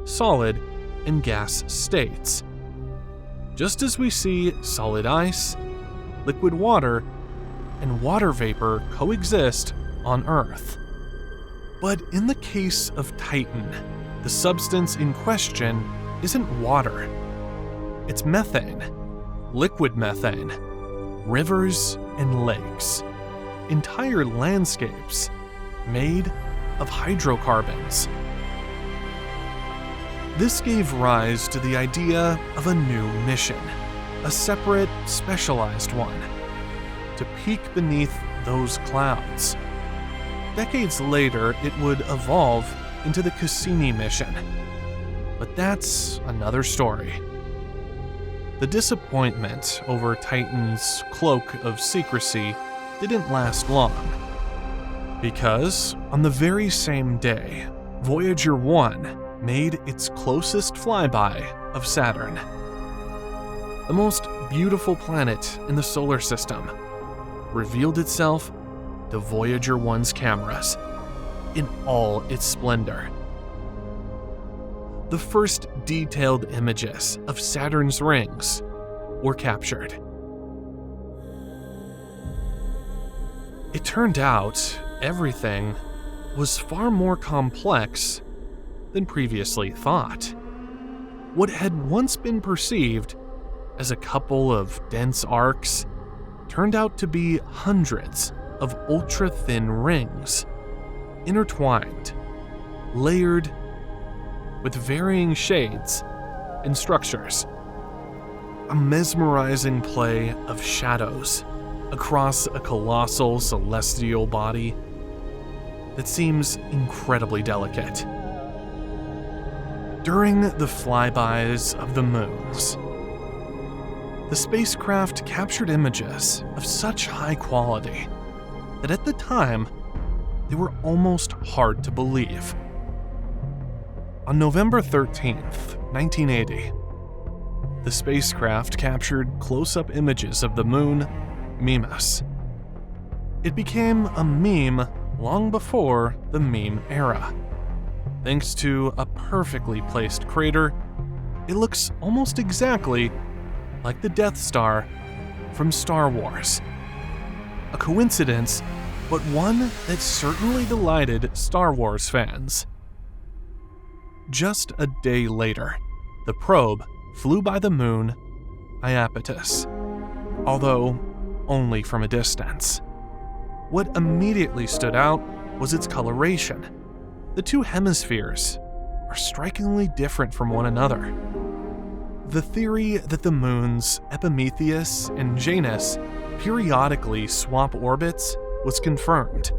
solid, and gas states. Just as we see solid ice, liquid water, and water vapor coexist on Earth. But in the case of Titan, the substance in question isn't water. It's methane, liquid methane, rivers and lakes, entire landscapes made of hydrocarbons. This gave rise to the idea of a new mission, a separate, specialized one, to peek beneath those clouds. Decades later, it would evolve into the Cassini mission. But that's another story. The disappointment over Titan's cloak of secrecy didn't last long, because on the very same day, Voyager 1 made its closest flyby of Saturn, the most beautiful planet in the solar system, revealed itself to Voyager 1's cameras in all its splendor. The first detailed images of Saturn's rings were captured. It turned out everything was far more complex than previously thought. What had once been perceived as a couple of dense arcs turned out to be hundreds of ultra-thin rings, intertwined, layered, with varying shades and structures. A mesmerizing play of shadows across a colossal celestial body that seems incredibly delicate. During the flybys of the moons, the spacecraft captured images of such high quality that at the time, they were almost hard to believe. On November 13th, 1980, the spacecraft captured close-up images of the moon, Mimas. It became a meme long before the meme era. Thanks to a perfectly placed crater, it looks almost exactly like the Death Star from Star Wars. A coincidence, but one that certainly delighted Star Wars fans. Just a day later, the probe flew by the moon, Iapetus, although only from a distance. What immediately stood out was its coloration. The two hemispheres are strikingly different from one another. The theory that the moons Epimetheus and Janus periodically swap orbits was confirmed.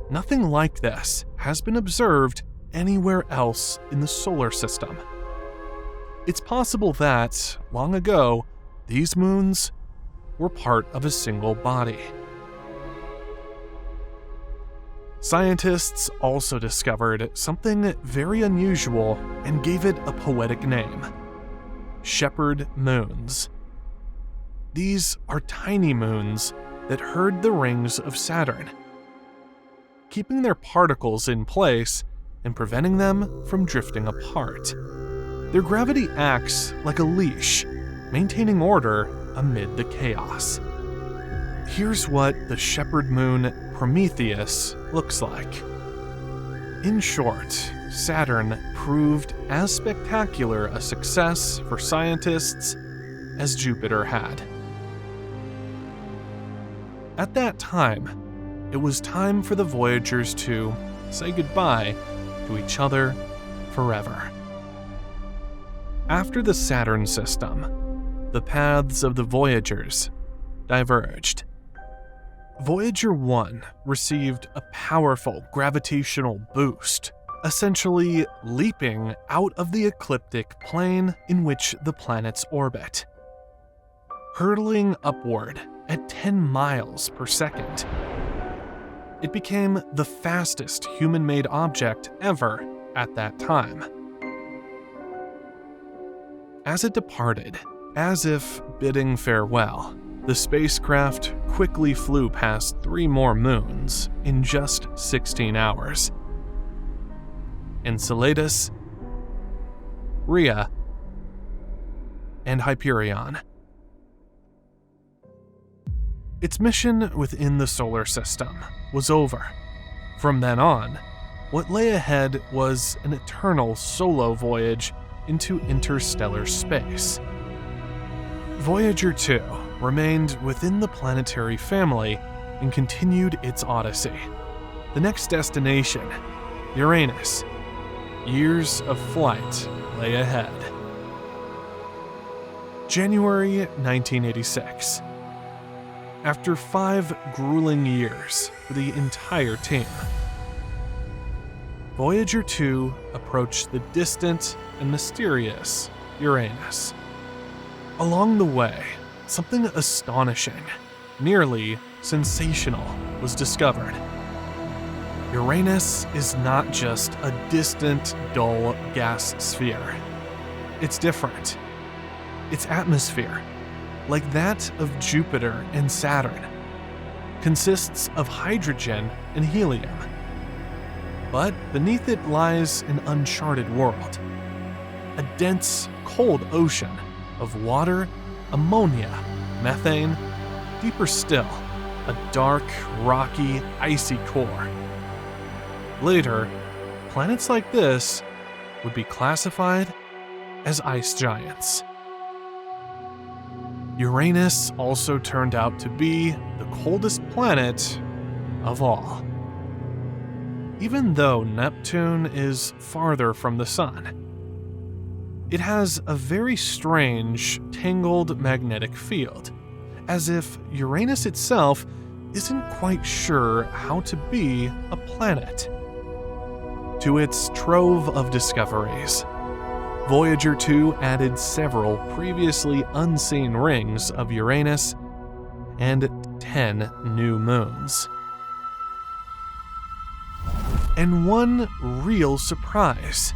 Nothing like this has been observed anywhere else in the solar system. It's possible that, long ago, these moons were part of a single body. Scientists also discovered something very unusual and gave it a poetic name: shepherd moons. These are tiny moons that herd the rings of Saturn, keeping their particles in place and preventing them from drifting apart. Their gravity acts like a leash, maintaining order amid the chaos. Here's what the shepherd moon Prometheus looks like. In short, Saturn proved as spectacular a success for scientists as Jupiter had. At that time, it was time for the Voyagers to say goodbye to each other forever. After the Saturn system, the paths of the Voyagers diverged. Voyager 1 received a powerful gravitational boost, essentially leaping out of the ecliptic plane in which the planets orbit. Hurtling upward at 10 miles per second, it became the fastest human-made object ever at that time. As it departed, as if bidding farewell, the spacecraft quickly flew past 3 more moons in just 16 hours. Enceladus, Rhea, and Hyperion. Its mission within the solar system was over. From then on, what lay ahead was an eternal solo voyage into interstellar space. Voyager 2 remained within the planetary family and continued its odyssey. The next destination, Uranus. Years of flight lay ahead. January 1986. After 5 grueling years for the entire team, Voyager 2 approached the distant and mysterious Uranus. Along the way, something astonishing, nearly sensational, was discovered. Uranus is not just a distant, dull gas sphere. It's different. Its atmosphere, like that of Jupiter and Saturn, consists of hydrogen and helium. But beneath it lies an uncharted world, a dense, cold ocean of water, ammonia, methane, deeper still, a dark, rocky, icy core. Later, planets like this would be classified as ice giants. Uranus also turned out to be the coldest planet of all. Even though Neptune is farther from the Sun, it has a very strange, tangled magnetic field, as if Uranus itself isn't quite sure how to be a planet. To its trove of discoveries, Voyager 2 added several previously unseen rings of Uranus and 10 new moons. And one real surprise,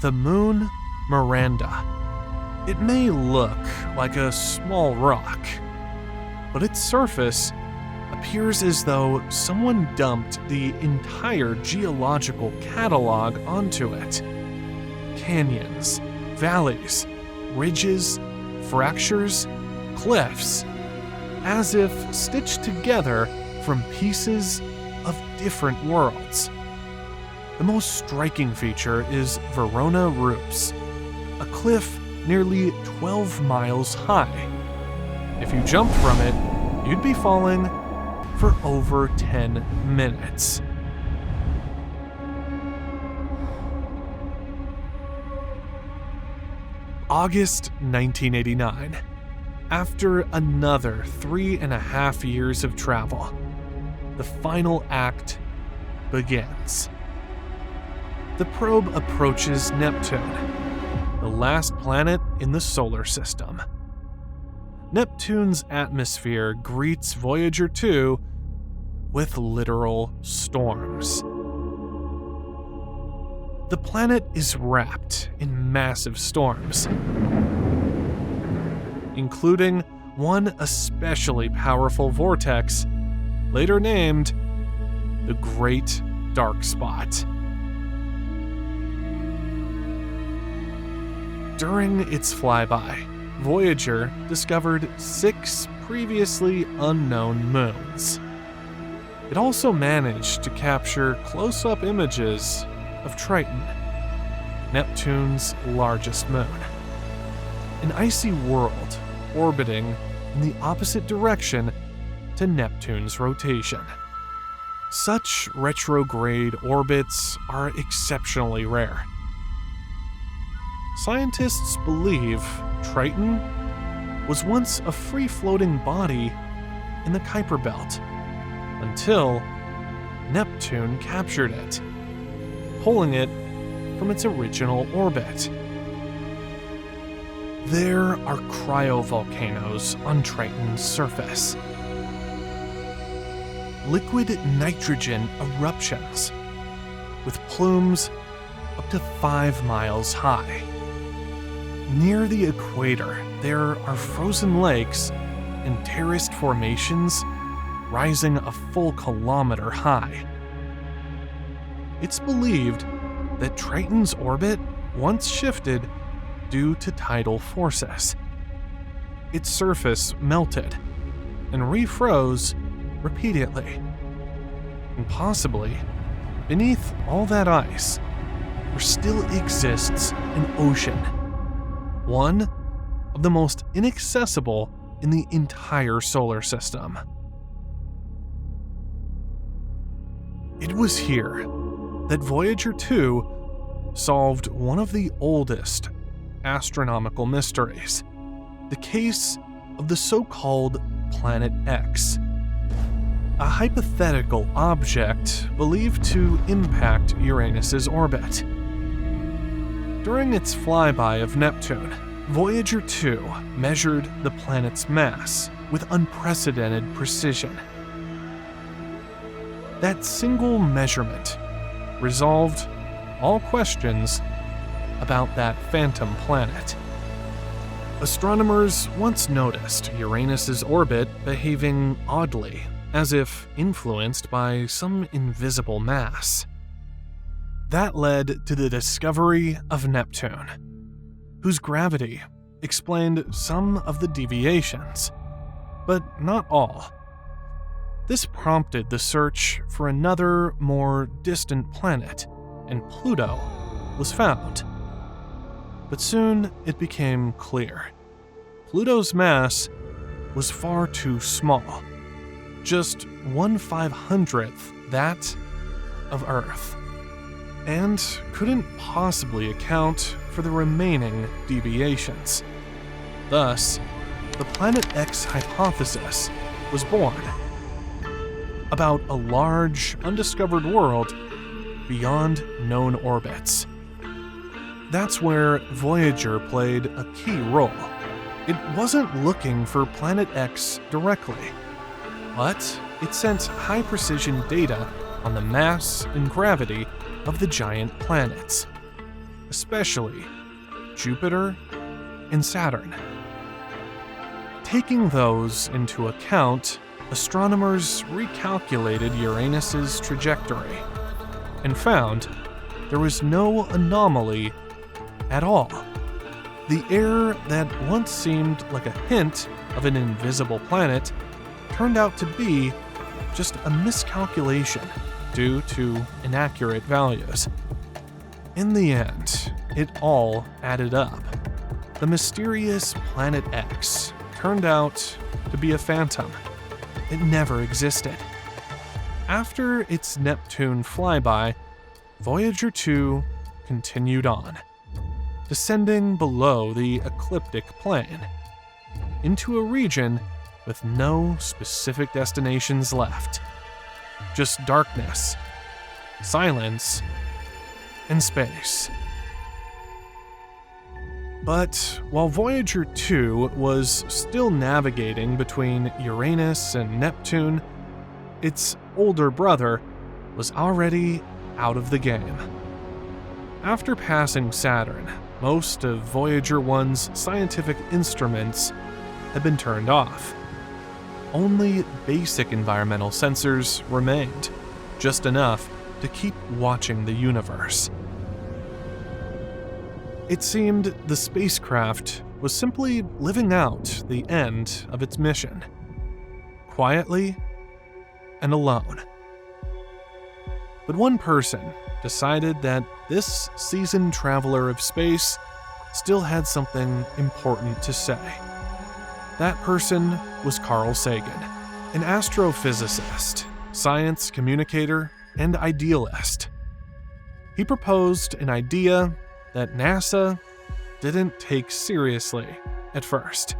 the moon Miranda. It may look like a small rock, but its surface appears as though someone dumped the entire geological catalog onto it. Canyons, valleys, ridges, fractures, cliffs, as if stitched together from pieces of different worlds. The most striking feature is Verona Rupes, a cliff nearly 12 miles high. If you jumped from it, you'd be falling for over 10 minutes. August 1989. After another 3.5 years of travel, the final act begins. The probe approaches Neptune, the last planet in the solar system. Neptune's atmosphere greets Voyager 2 with literal storms. The planet is wrapped in massive storms, including one especially powerful vortex, later named the Great Dark Spot. During its flyby, Voyager discovered 6 previously unknown moons. It also managed to capture close-up images of Triton, Neptune's largest moon, an icy world orbiting in the opposite direction to Neptune's rotation. Such retrograde orbits are exceptionally rare. Scientists believe Triton was once a free-floating body in the Kuiper Belt, until Neptune captured it, pulling it from its original orbit. There are cryovolcanoes on Triton's surface, liquid nitrogen eruptions with plumes up to 5 miles high. Near the equator, there are frozen lakes and terraced formations rising a full kilometer high. It's believed that Triton's orbit once shifted due to tidal forces. Its surface melted and refroze repeatedly. And possibly, beneath all that ice, there still exists an ocean, one of the most inaccessible in the entire solar system. It was here that Voyager 2 solved one of the oldest astronomical mysteries, the case of the so-called Planet X, a hypothetical object believed to impact Uranus's orbit. During its flyby of Neptune, Voyager 2 measured the planet's mass with unprecedented precision. That single measurement resolved all questions about that phantom planet. Astronomers once noticed Uranus's orbit behaving oddly, as if influenced by some invisible mass. That led to the discovery of Neptune, whose gravity explained some of the deviations, but not all. This prompted the search for another, more distant planet, and Pluto was found. But soon it became clear. Pluto's mass was far too small, just 1/500th that of Earth, and couldn't possibly account for the remaining deviations. Thus, the Planet X hypothesis was born about a large, undiscovered world beyond known orbits. That's where Voyager played a key role. It wasn't looking for Planet X directly, but it sent high-precision data on the mass and gravity of the giant planets, especially Jupiter and Saturn. Taking those into account, astronomers recalculated Uranus's trajectory and found there was no anomaly at all. The air that once seemed like a hint of an invisible planet turned out to be just a miscalculation due to inaccurate values. In the end, it all added up. The mysterious Planet X turned out to be a phantom. It never existed. After its Neptune flyby, Voyager 2 continued on, descending below the ecliptic plane, into a region with no specific destinations left. Just darkness, silence, and space. But while Voyager 2 was still navigating between Uranus and Neptune, its older brother was already out of the game. After passing Saturn, most of Voyager 1's scientific instruments had been turned off. Only basic environmental sensors remained, just enough to keep watching the universe. It seemed the spacecraft was simply living out the end of its mission, quietly and alone. But one person decided that this seasoned traveler of space still had something important to say. That person was Carl Sagan, an astrophysicist, science communicator, and idealist. He proposed an idea that NASA didn't take seriously at first.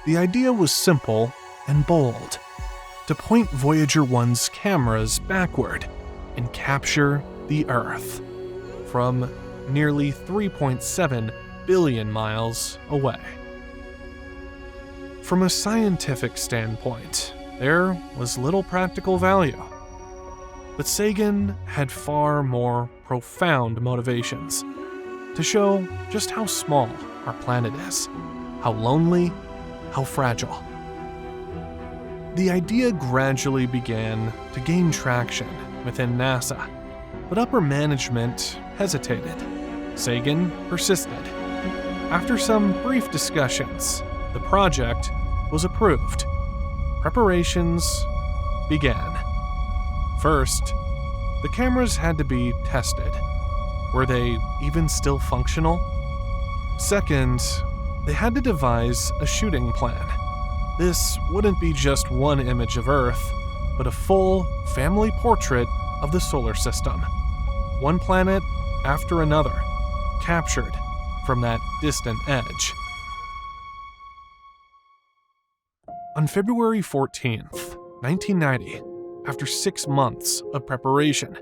The idea was simple and bold: to point Voyager 1's cameras backward and capture the Earth from nearly 3.7 billion miles away. From a scientific standpoint, there was little practical value. But Sagan had far more profound motivations to show just how small our planet is, how lonely, how fragile. The idea gradually began to gain traction within NASA, but upper management hesitated. Sagan persisted. After some brief discussions, the project was approved. Preparations began. First, the cameras had to be tested. Were they even still functional? Second, they had to devise a shooting plan. This wouldn't be just one image of Earth, but a full family portrait of the solar system. One planet after another, captured from that distant edge. On February 14th, 1990, after 6 months of preparation,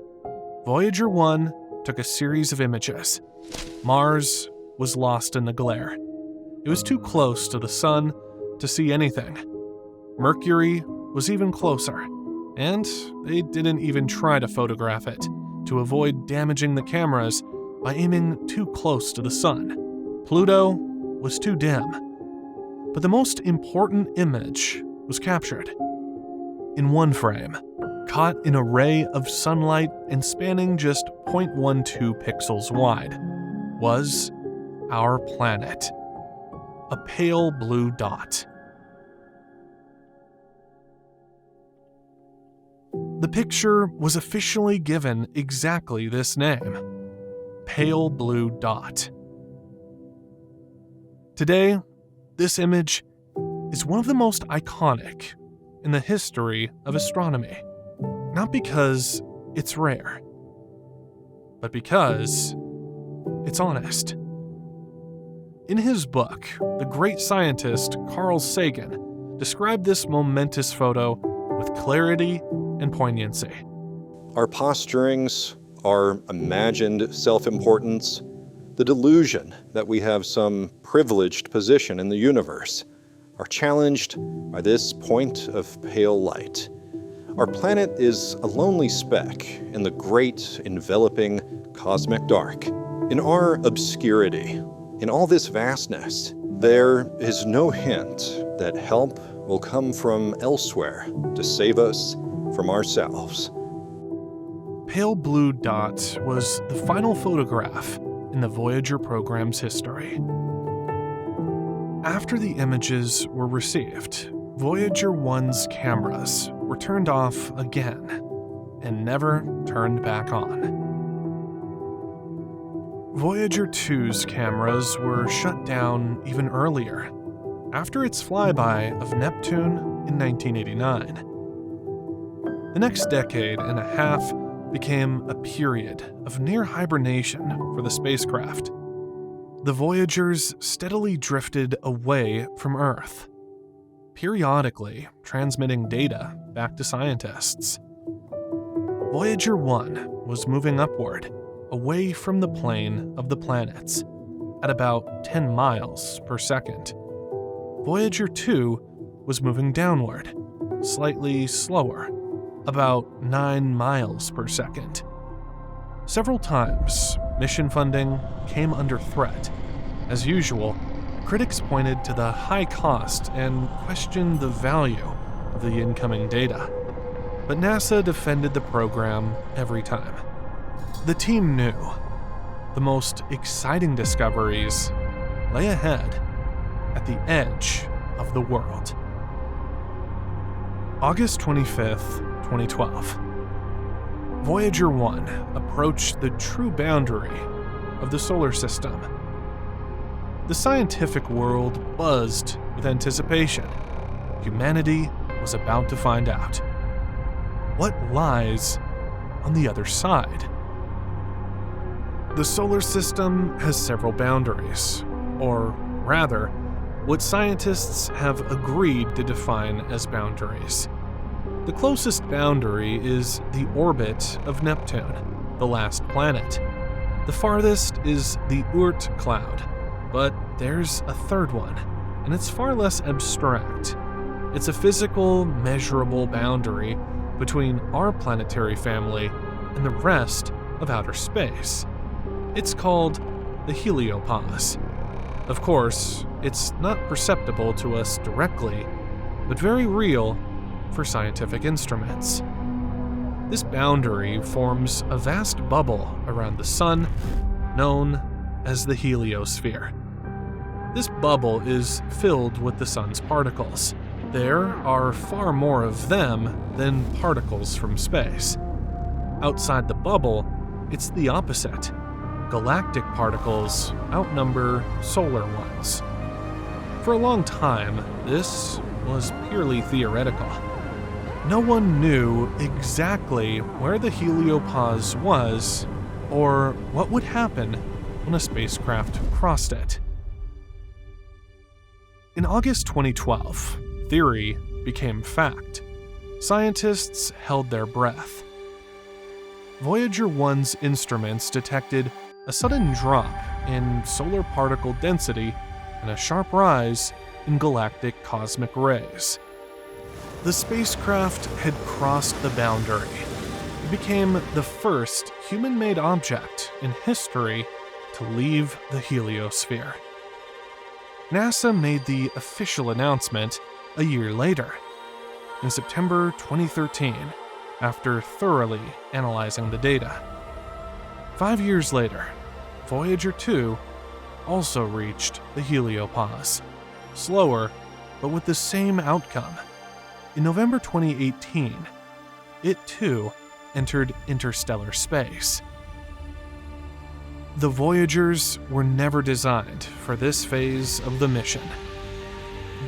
Voyager 1 took a series of images. Mars was lost in the glare. It was too close to the sun to see anything. Mercury was even closer, and they didn't even try to photograph it to avoid damaging the cameras by aiming too close to the sun. Pluto was too dim. But the most important image was captured. In one frame, caught in a ray of sunlight and spanning just 0.12 pixels wide, was our planet. A pale blue dot. The picture was officially given exactly this name: Pale Blue Dot. Today, this image is one of the most iconic in the history of astronomy. Not because it's rare, but because it's honest. In his book, the great scientist Carl Sagan described this momentous photo with clarity and poignancy. Our posturings, our imagined self-importance, the delusion that we have some privileged position in the universe are challenged by this point of pale light. Our planet is a lonely speck in the great, enveloping cosmic dark. In our obscurity, in all this vastness, there is no hint that help will come from elsewhere to save us from ourselves. Pale blue dot was the final photograph in the Voyager program's history. After the images were received, Voyager 1's cameras were turned off again and never turned back on. Voyager 2's cameras were shut down even earlier, after its flyby of Neptune in 1989. The next decade and a half became a period of near hibernation for the spacecraft. The Voyagers steadily drifted away from Earth, periodically transmitting data back to scientists. Voyager 1 was moving upward, away from the plane of the planets, at about 10 miles per second. Voyager 2 was moving downward, slightly slower, about 9 miles per second. Several times, mission funding came under threat. As usual, critics pointed to the high cost and questioned the value of the incoming data. But NASA defended the program every time. The team knew the most exciting discoveries lay ahead at the edge of the world. August 25th, 2012. Voyager 1 approached the true boundary of the solar system. The scientific world buzzed with anticipation. Humanity was about to find out what lies on the other side. The solar system has several boundaries, or rather, what scientists have agreed to define as boundaries. The closest boundary is the orbit of Neptune, the last planet. The farthest is the Oort cloud, but there's a third one, and it's far less abstract. It's a physical, measurable boundary between our planetary family and the rest of outer space. It's called the heliopause. Of course, it's not perceptible to us directly, but very real for scientific instruments. This boundary forms a vast bubble around the Sun, known as the heliosphere. This bubble is filled with the Sun's particles. There are far more of them than particles from space. Outside the bubble, it's the opposite. Galactic particles outnumber solar ones. For a long time, this was purely theoretical. No one knew exactly where the heliopause was or what would happen when a spacecraft crossed it. In August 2012, theory became fact. Scientists held their breath. Voyager 1's instruments detected a sudden drop in solar particle density and a sharp rise in galactic cosmic rays. The spacecraft had crossed the boundary. It became the first human-made object in history to leave the heliosphere. NASA made the official announcement a year later, in September 2013, after thoroughly analyzing the data. 5 years later, Voyager 2 also reached the heliopause, slower, but with the same outcome. In November 2018, it too entered interstellar space. The Voyagers were never designed for this phase of the mission.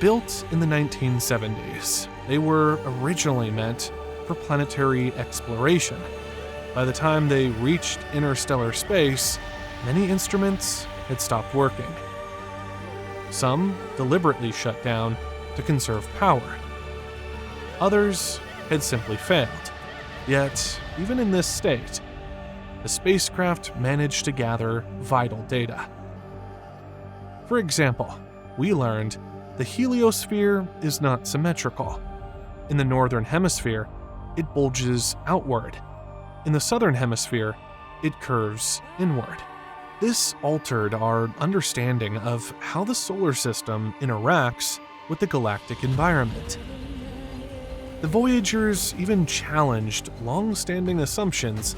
Built in the 1970s, they were originally meant for planetary exploration. By the time they reached interstellar space, many instruments had stopped working. Some deliberately shut down to conserve power. Others had simply failed. Yet, even in this state, the spacecraft managed to gather vital data. For example, we learned the heliosphere is not symmetrical. In the northern hemisphere, it bulges outward. In the southern hemisphere, it curves inward. This altered our understanding of how the solar system interacts with the galactic environment. The Voyagers even challenged long-standing assumptions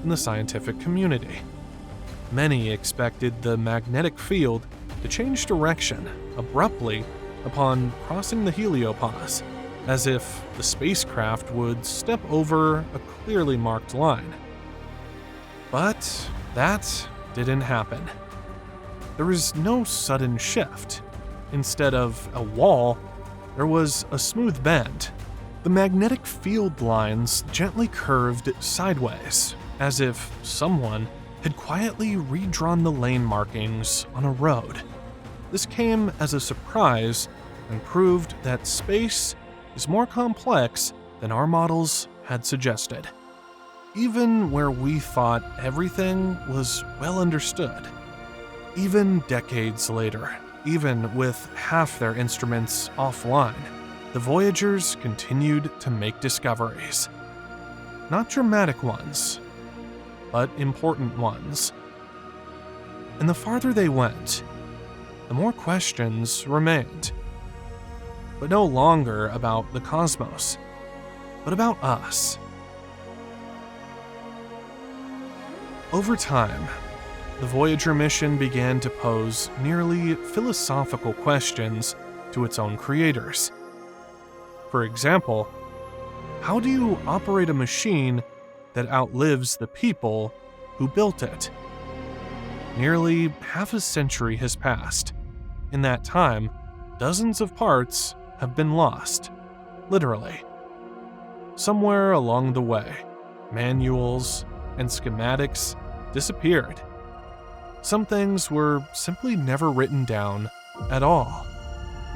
in the scientific community. Many expected the magnetic field to change direction abruptly upon crossing the heliopause, as if the spacecraft would step over a clearly marked line. But that didn't happen. There was no sudden shift. Instead of a wall, there was a smooth bend. The magnetic field lines gently curved sideways, as if someone had quietly redrawn the lane markings on a road. This came as a surprise and proved that space is more complex than our models had suggested. Even where we thought everything was well understood. Even decades later, even with half their instruments offline, the Voyagers continued to make discoveries. Not dramatic ones, but important ones. And the farther they went, the more questions remained. But no longer about the cosmos, but about us. Over time, the Voyager mission began to pose nearly philosophical questions to its own creators. For example, how do you operate a machine that outlives the people who built it? Nearly half a century has passed. In that time, dozens of parts have been lost, literally. Somewhere along the way, manuals and schematics disappeared. Some things were simply never written down at all.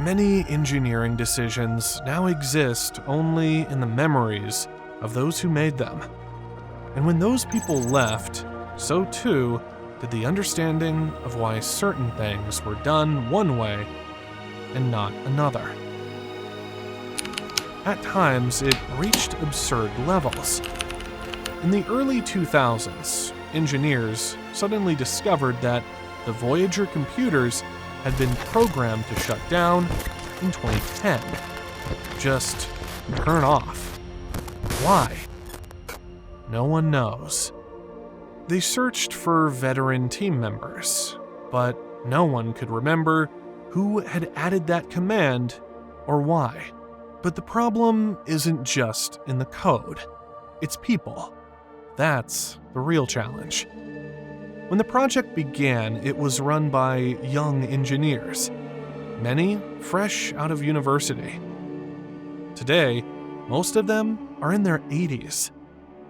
Many engineering decisions now exist only in the memories of those who made them. And when those people left, so too did the understanding of why certain things were done one way and not another. At times, it reached absurd levels. In the early 2000s, engineers suddenly discovered that the Voyager computers had been programmed to shut down in 2010. Just turn off. Why? No one knows. They searched for veteran team members, but no one could remember who had added that command or why. But the problem isn't just in the code, it's people. That's the real challenge. When the project began, it was run by young engineers, many fresh out of university. Today, most of them are in their 80s.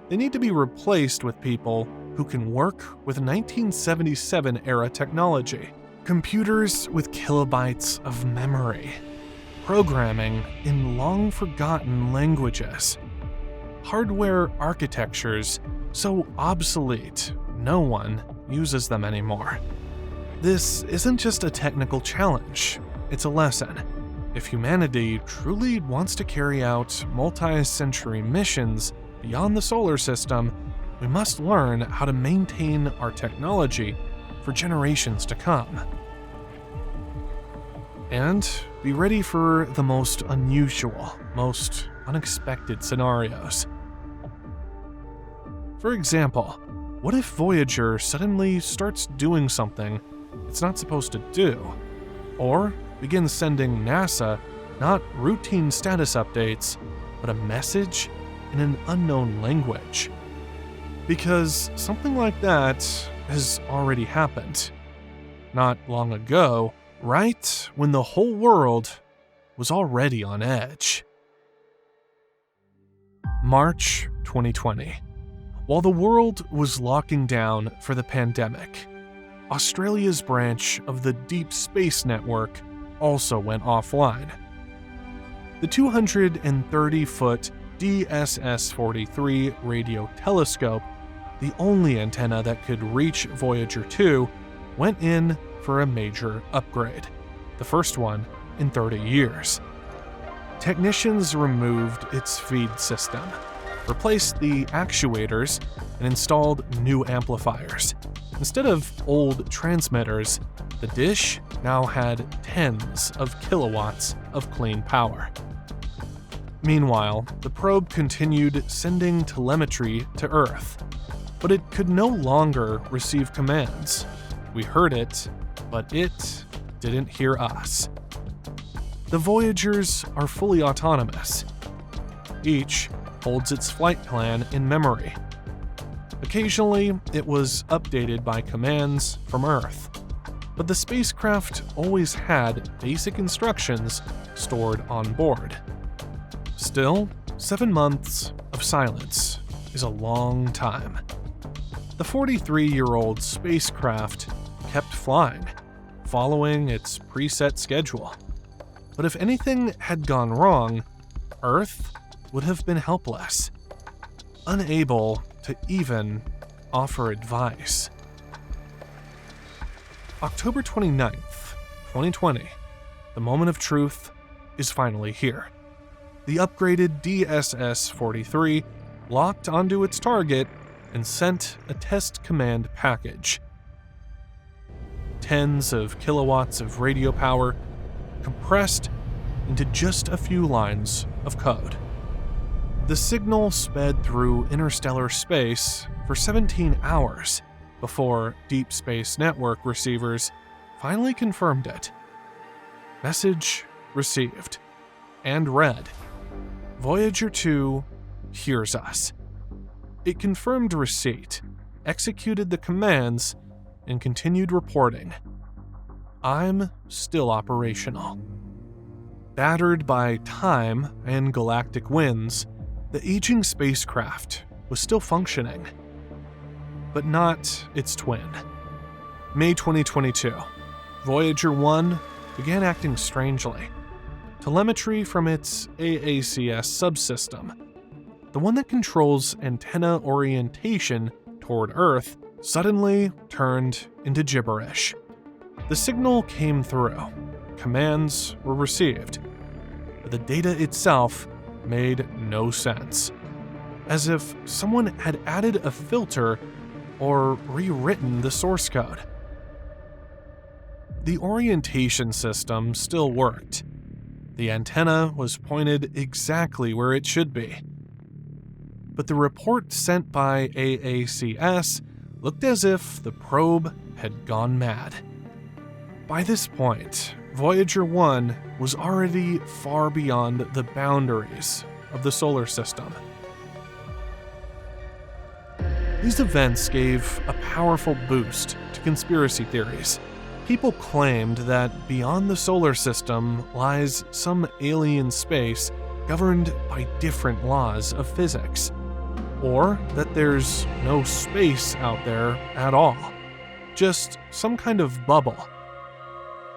They need to be replaced with people who can work with 1977-era technology, computers with kilobytes of memory, programming in long-forgotten languages, hardware architectures so obsolete no one uses them anymore. This isn't just a technical challenge, it's a lesson. If humanity truly wants to carry out multi-century missions beyond the solar system, we must learn how to maintain our technology for generations to come. And be ready for the most unusual, most unexpected scenarios. For example, what if Voyager suddenly starts doing something it's not supposed to do? Or begins sending NASA not routine status updates, but a message in an unknown language? Because something like that has already happened. Not long ago, right when the whole world was already on edge. March 2020. While the world was locking down for the pandemic, Australia's branch of the Deep Space Network also went offline. The 230-foot DSS-43 radio telescope, the only antenna that could reach Voyager 2, went in for a major upgrade, the first one in 30 years. Technicians removed its feed system, replaced the actuators, and installed new amplifiers. Instead of old transmitters, the dish now had tens of kilowatts of clean power. Meanwhile, the probe continued sending telemetry to Earth, but it could no longer receive commands. We heard it, but it didn't hear us. The Voyagers are fully autonomous. Each holds its flight plan in memory. Occasionally, it was updated by commands from Earth, but the spacecraft always had basic instructions stored on board. Still, 7 months of silence is a long time. The 43-year-old spacecraft kept flying, following its preset schedule. But if anything had gone wrong, Earth would have been helpless, unable to even offer advice. October 29th, 2020, the moment of truth is finally here. The upgraded DSS-43 locked onto its target and sent a test command package. Tens of kilowatts of radio power compressed into just a few lines of code. The signal sped through interstellar space for 17 hours before Deep Space Network receivers finally confirmed it. Message received and read. Voyager 2 hears us. It confirmed receipt, executed the commands, and continued reporting. I'm still operational. Battered by time and galactic winds, the aging spacecraft was still functioning, but not its twin. May 2022, Voyager 1 began acting strangely. Telemetry from its AACS subsystem, the one that controls antenna orientation toward Earth, suddenly turned into gibberish. The signal came through, commands were received, but the data itself made no sense, as if someone had added a filter or rewritten the source code. The orientation system still worked. The antenna was pointed exactly where it should be. But the report sent by AACS looked as if the probe had gone mad. By this point, Voyager 1 was already far beyond the boundaries of the solar system. These events gave a powerful boost to conspiracy theories. People claimed that beyond the solar system lies some alien space governed by different laws of physics, or that there's no space out there at all, just some kind of bubble,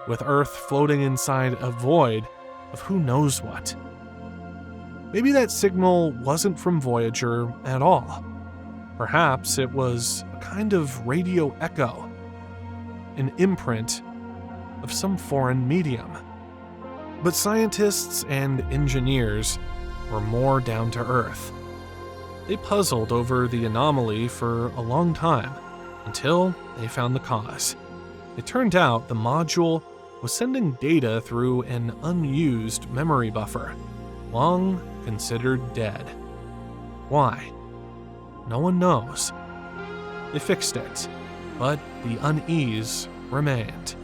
with Earth floating inside a void of who knows what. Maybe that signal wasn't from Voyager at all. Perhaps it was a kind of radio echo, an imprint of some foreign medium. But scientists and engineers were more down to earth. They puzzled over the anomaly for a long time, until they found the cause. It turned out the module was sending data through an unused memory buffer, long considered dead. Why? No one knows. They fixed it, but the unease remained.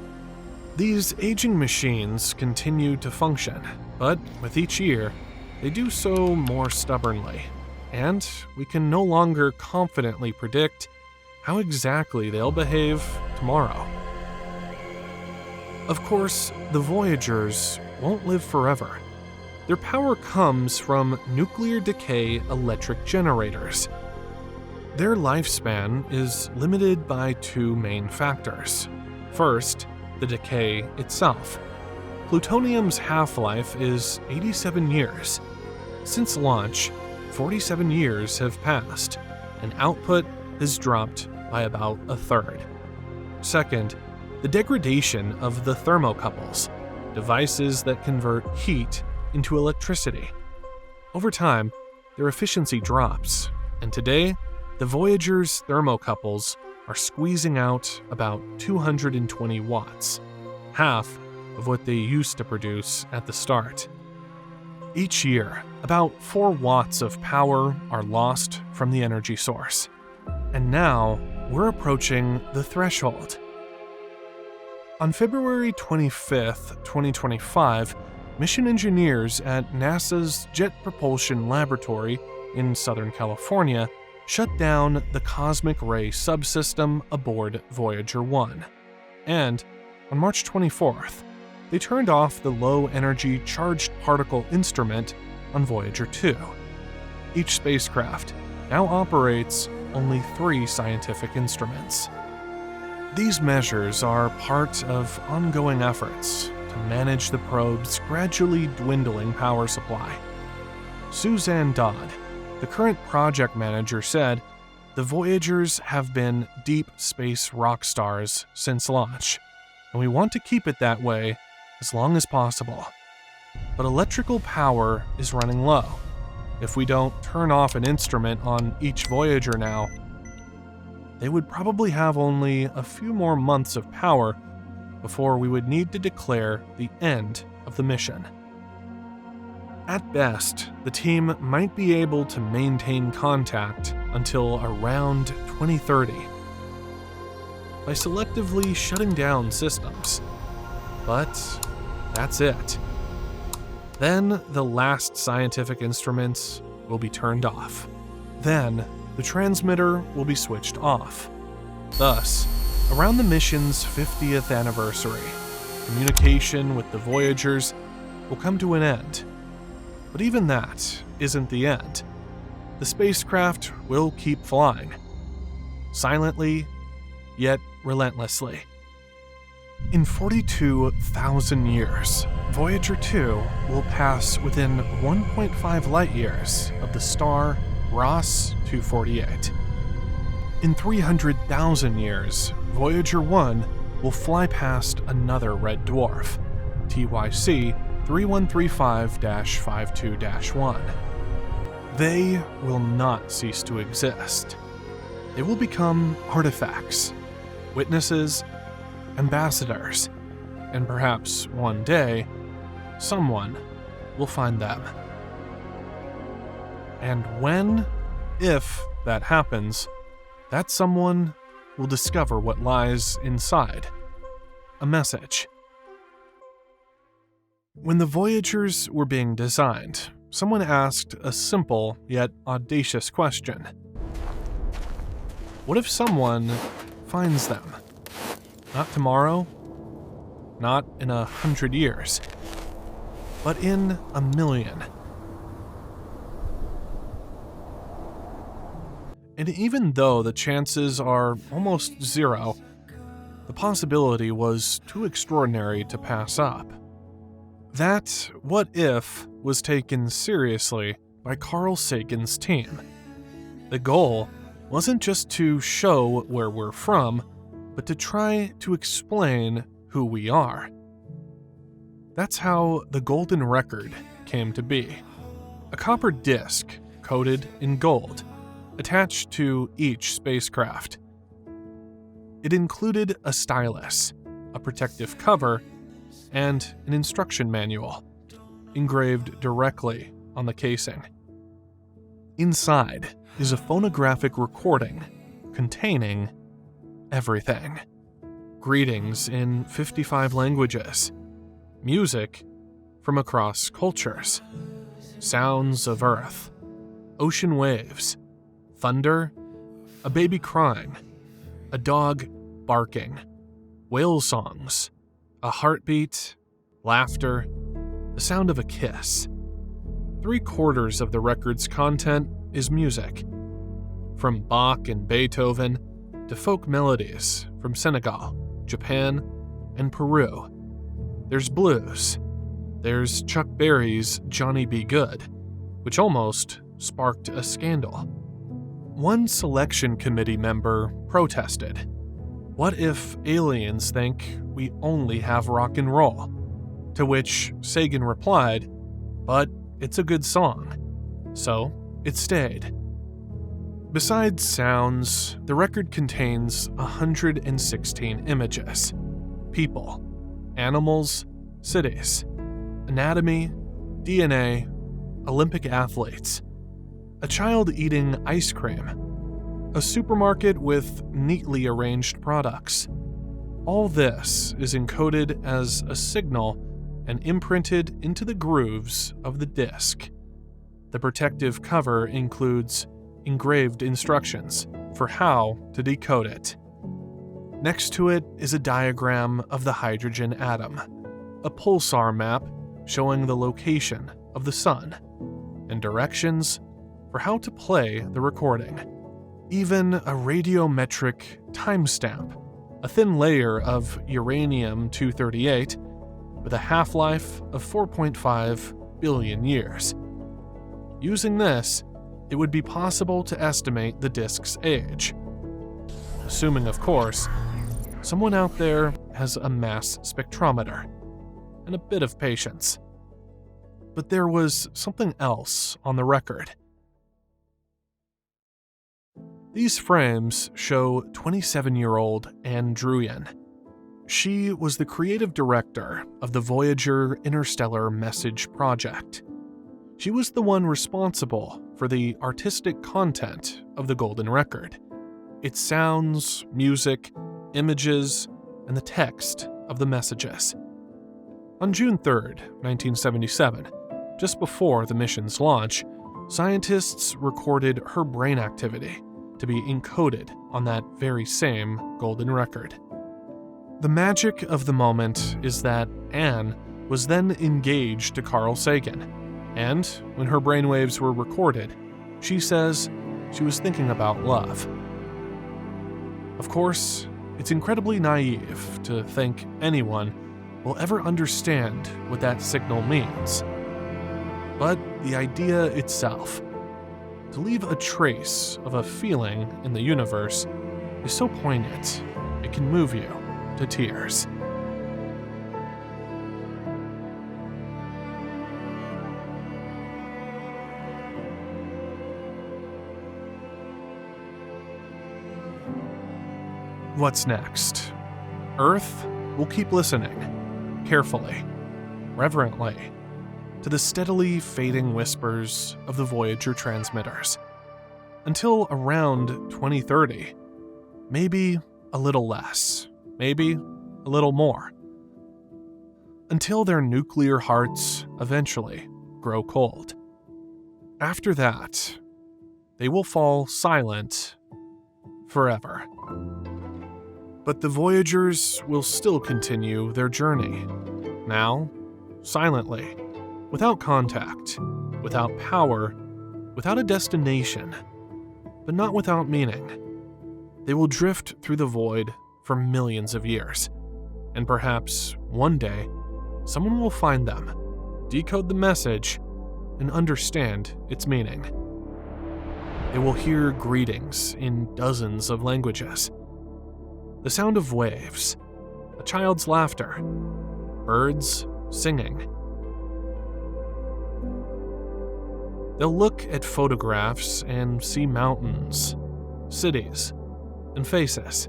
These aging machines continue to function, but with each year, they do so more stubbornly, and we can no longer confidently predict how exactly they'll behave tomorrow. Of course, the Voyagers won't live forever. Their power comes from nuclear decay electric generators. Their lifespan is limited by two main factors. First, the decay itself. Plutonium's half-life is 87 years. Since launch, 47 years have passed, and output has dropped by about a third. Second, the degradation of the thermocouples, devices that convert heat into electricity. Over time, their efficiency drops, and today, the Voyager's thermocouples are squeezing out about 220 watts, half of what they used to produce at the start. Each year, about 4 watts of power are lost from the energy source. And now, we're approaching the threshold. On February 25th, 2025, mission engineers at NASA's Jet Propulsion Laboratory in Southern California shut down the cosmic ray subsystem aboard Voyager 1. And on March 24th, they turned off the low-energy charged particle instrument on Voyager 2. Each spacecraft now operates only 3 scientific instruments. These measures are part of ongoing efforts to manage the probe's gradually dwindling power supply. Suzanne Dodd, the current project manager, said, "The Voyagers have been deep space rock stars since launch, and we want to keep it that way as long as possible. But electrical power is running low. If we don't turn off an instrument on each Voyager now, they would probably have only a few more months of power before we would need to declare the end of the mission." At best, the team might be able to maintain contact until around 2030 by selectively shutting down systems. But that's it. Then the last scientific instruments will be turned off. Then the transmitter will be switched off. Thus, around the mission's 50th anniversary, communication with the Voyagers will come to an end. But even that isn't the end. The spacecraft will keep flying. Silently, yet relentlessly. In 42,000 years, Voyager 2 will pass within 1.5 light-years of the star Ross 248. In 300,000 years, Voyager 1 will fly past another red dwarf, TYC 3135-52-1. They will not cease to exist. They will become artifacts, witnesses, ambassadors, and perhaps one day, someone will find them. And when, if that happens, that someone will discover what lies inside. A message. When the Voyagers were being designed, someone asked a simple yet audacious question. What if someone finds them? Not tomorrow, not in 100 years, but in 1,000,000. And even though the chances are almost zero, the possibility was too extraordinary to pass up. That what if was taken seriously by Carl Sagan's team. The goal wasn't just to show where we're from, but to try to explain who we are. That's how the Golden Record came to be. A copper disc coated in gold, attached to each spacecraft. It included a stylus, a protective cover, and an instruction manual, engraved directly on the casing. Inside is a phonographic recording containing everything. Greetings in 55 languages, music from across cultures, sounds of Earth, ocean waves, thunder, a baby crying, a dog barking, whale songs, a heartbeat, laughter, the sound of a kiss. 3/4 of the record's content is music, from Bach and Beethoven to folk melodies from Senegal, Japan, and Peru. There's blues. There's Chuck Berry's Johnny B. Good, which almost sparked a scandal. One selection committee member protested. What if aliens think we only have rock and roll? To which Sagan replied, but it's a good song. So it stayed. Besides sounds, the record contains 116 images. People, animals, cities, anatomy, DNA, Olympic athletes, a child eating ice cream, a supermarket with neatly arranged products. All this is encoded as a signal and imprinted into the grooves of the disc. The protective cover includes engraved instructions for how to decode it. Next to it is a diagram of the hydrogen atom, a pulsar map showing the location of the sun, and directions for how to play the recording. Even a radiometric timestamp, a thin layer of uranium-238 with a half-life of 4.5 billion years. Using this, it would be possible to estimate the disk's age. Assuming, of course, someone out there has a mass spectrometer and a bit of patience. But there was something else on the record. These frames show 27-year-old Anne Druyan. She was the creative director of the Voyager Interstellar Message Project. She was the one responsible for the artistic content of the Golden Record, its sounds, music, images, and the text of the messages. On June 3, 1977, just before the mission's launch, scientists recorded her brain activity to be encoded on that very same Golden Record. The magic of the moment is that Anne was then engaged to Carl Sagan, and when her brainwaves were recorded, she says she was thinking about love. Of course, it's incredibly naive to think anyone will ever understand what that signal means. But the idea itself, to leave a trace of a feeling in the universe, is so poignant it can move you to tears. What's next? Earth will keep listening, carefully, reverently, to the steadily fading whispers of the Voyager transmitters, until around 2030, maybe a little less, maybe a little more, until their nuclear hearts eventually grow cold. After that, they will fall silent forever. But the Voyagers will still continue their journey, now silently, without contact, without power, without a destination, but not without meaning. They will drift through the void for millions of years, and perhaps one day, someone will find them, decode the message, and understand its meaning. They will hear greetings in dozens of languages, the sound of waves, a child's laughter, birds singing. They'll look at photographs and see mountains, cities, and faces.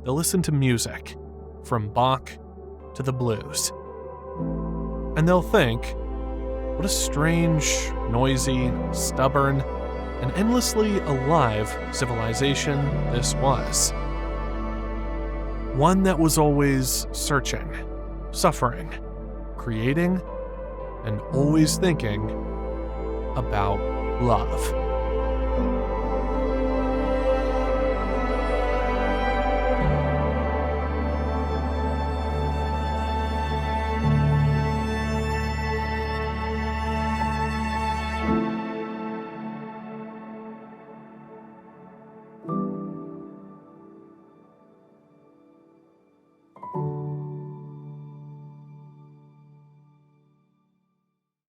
They'll listen to music, from Bach to the blues. And they'll think, what a strange, noisy, stubborn, and endlessly alive civilization this was. One that was always searching, suffering, creating, and always thinking about love.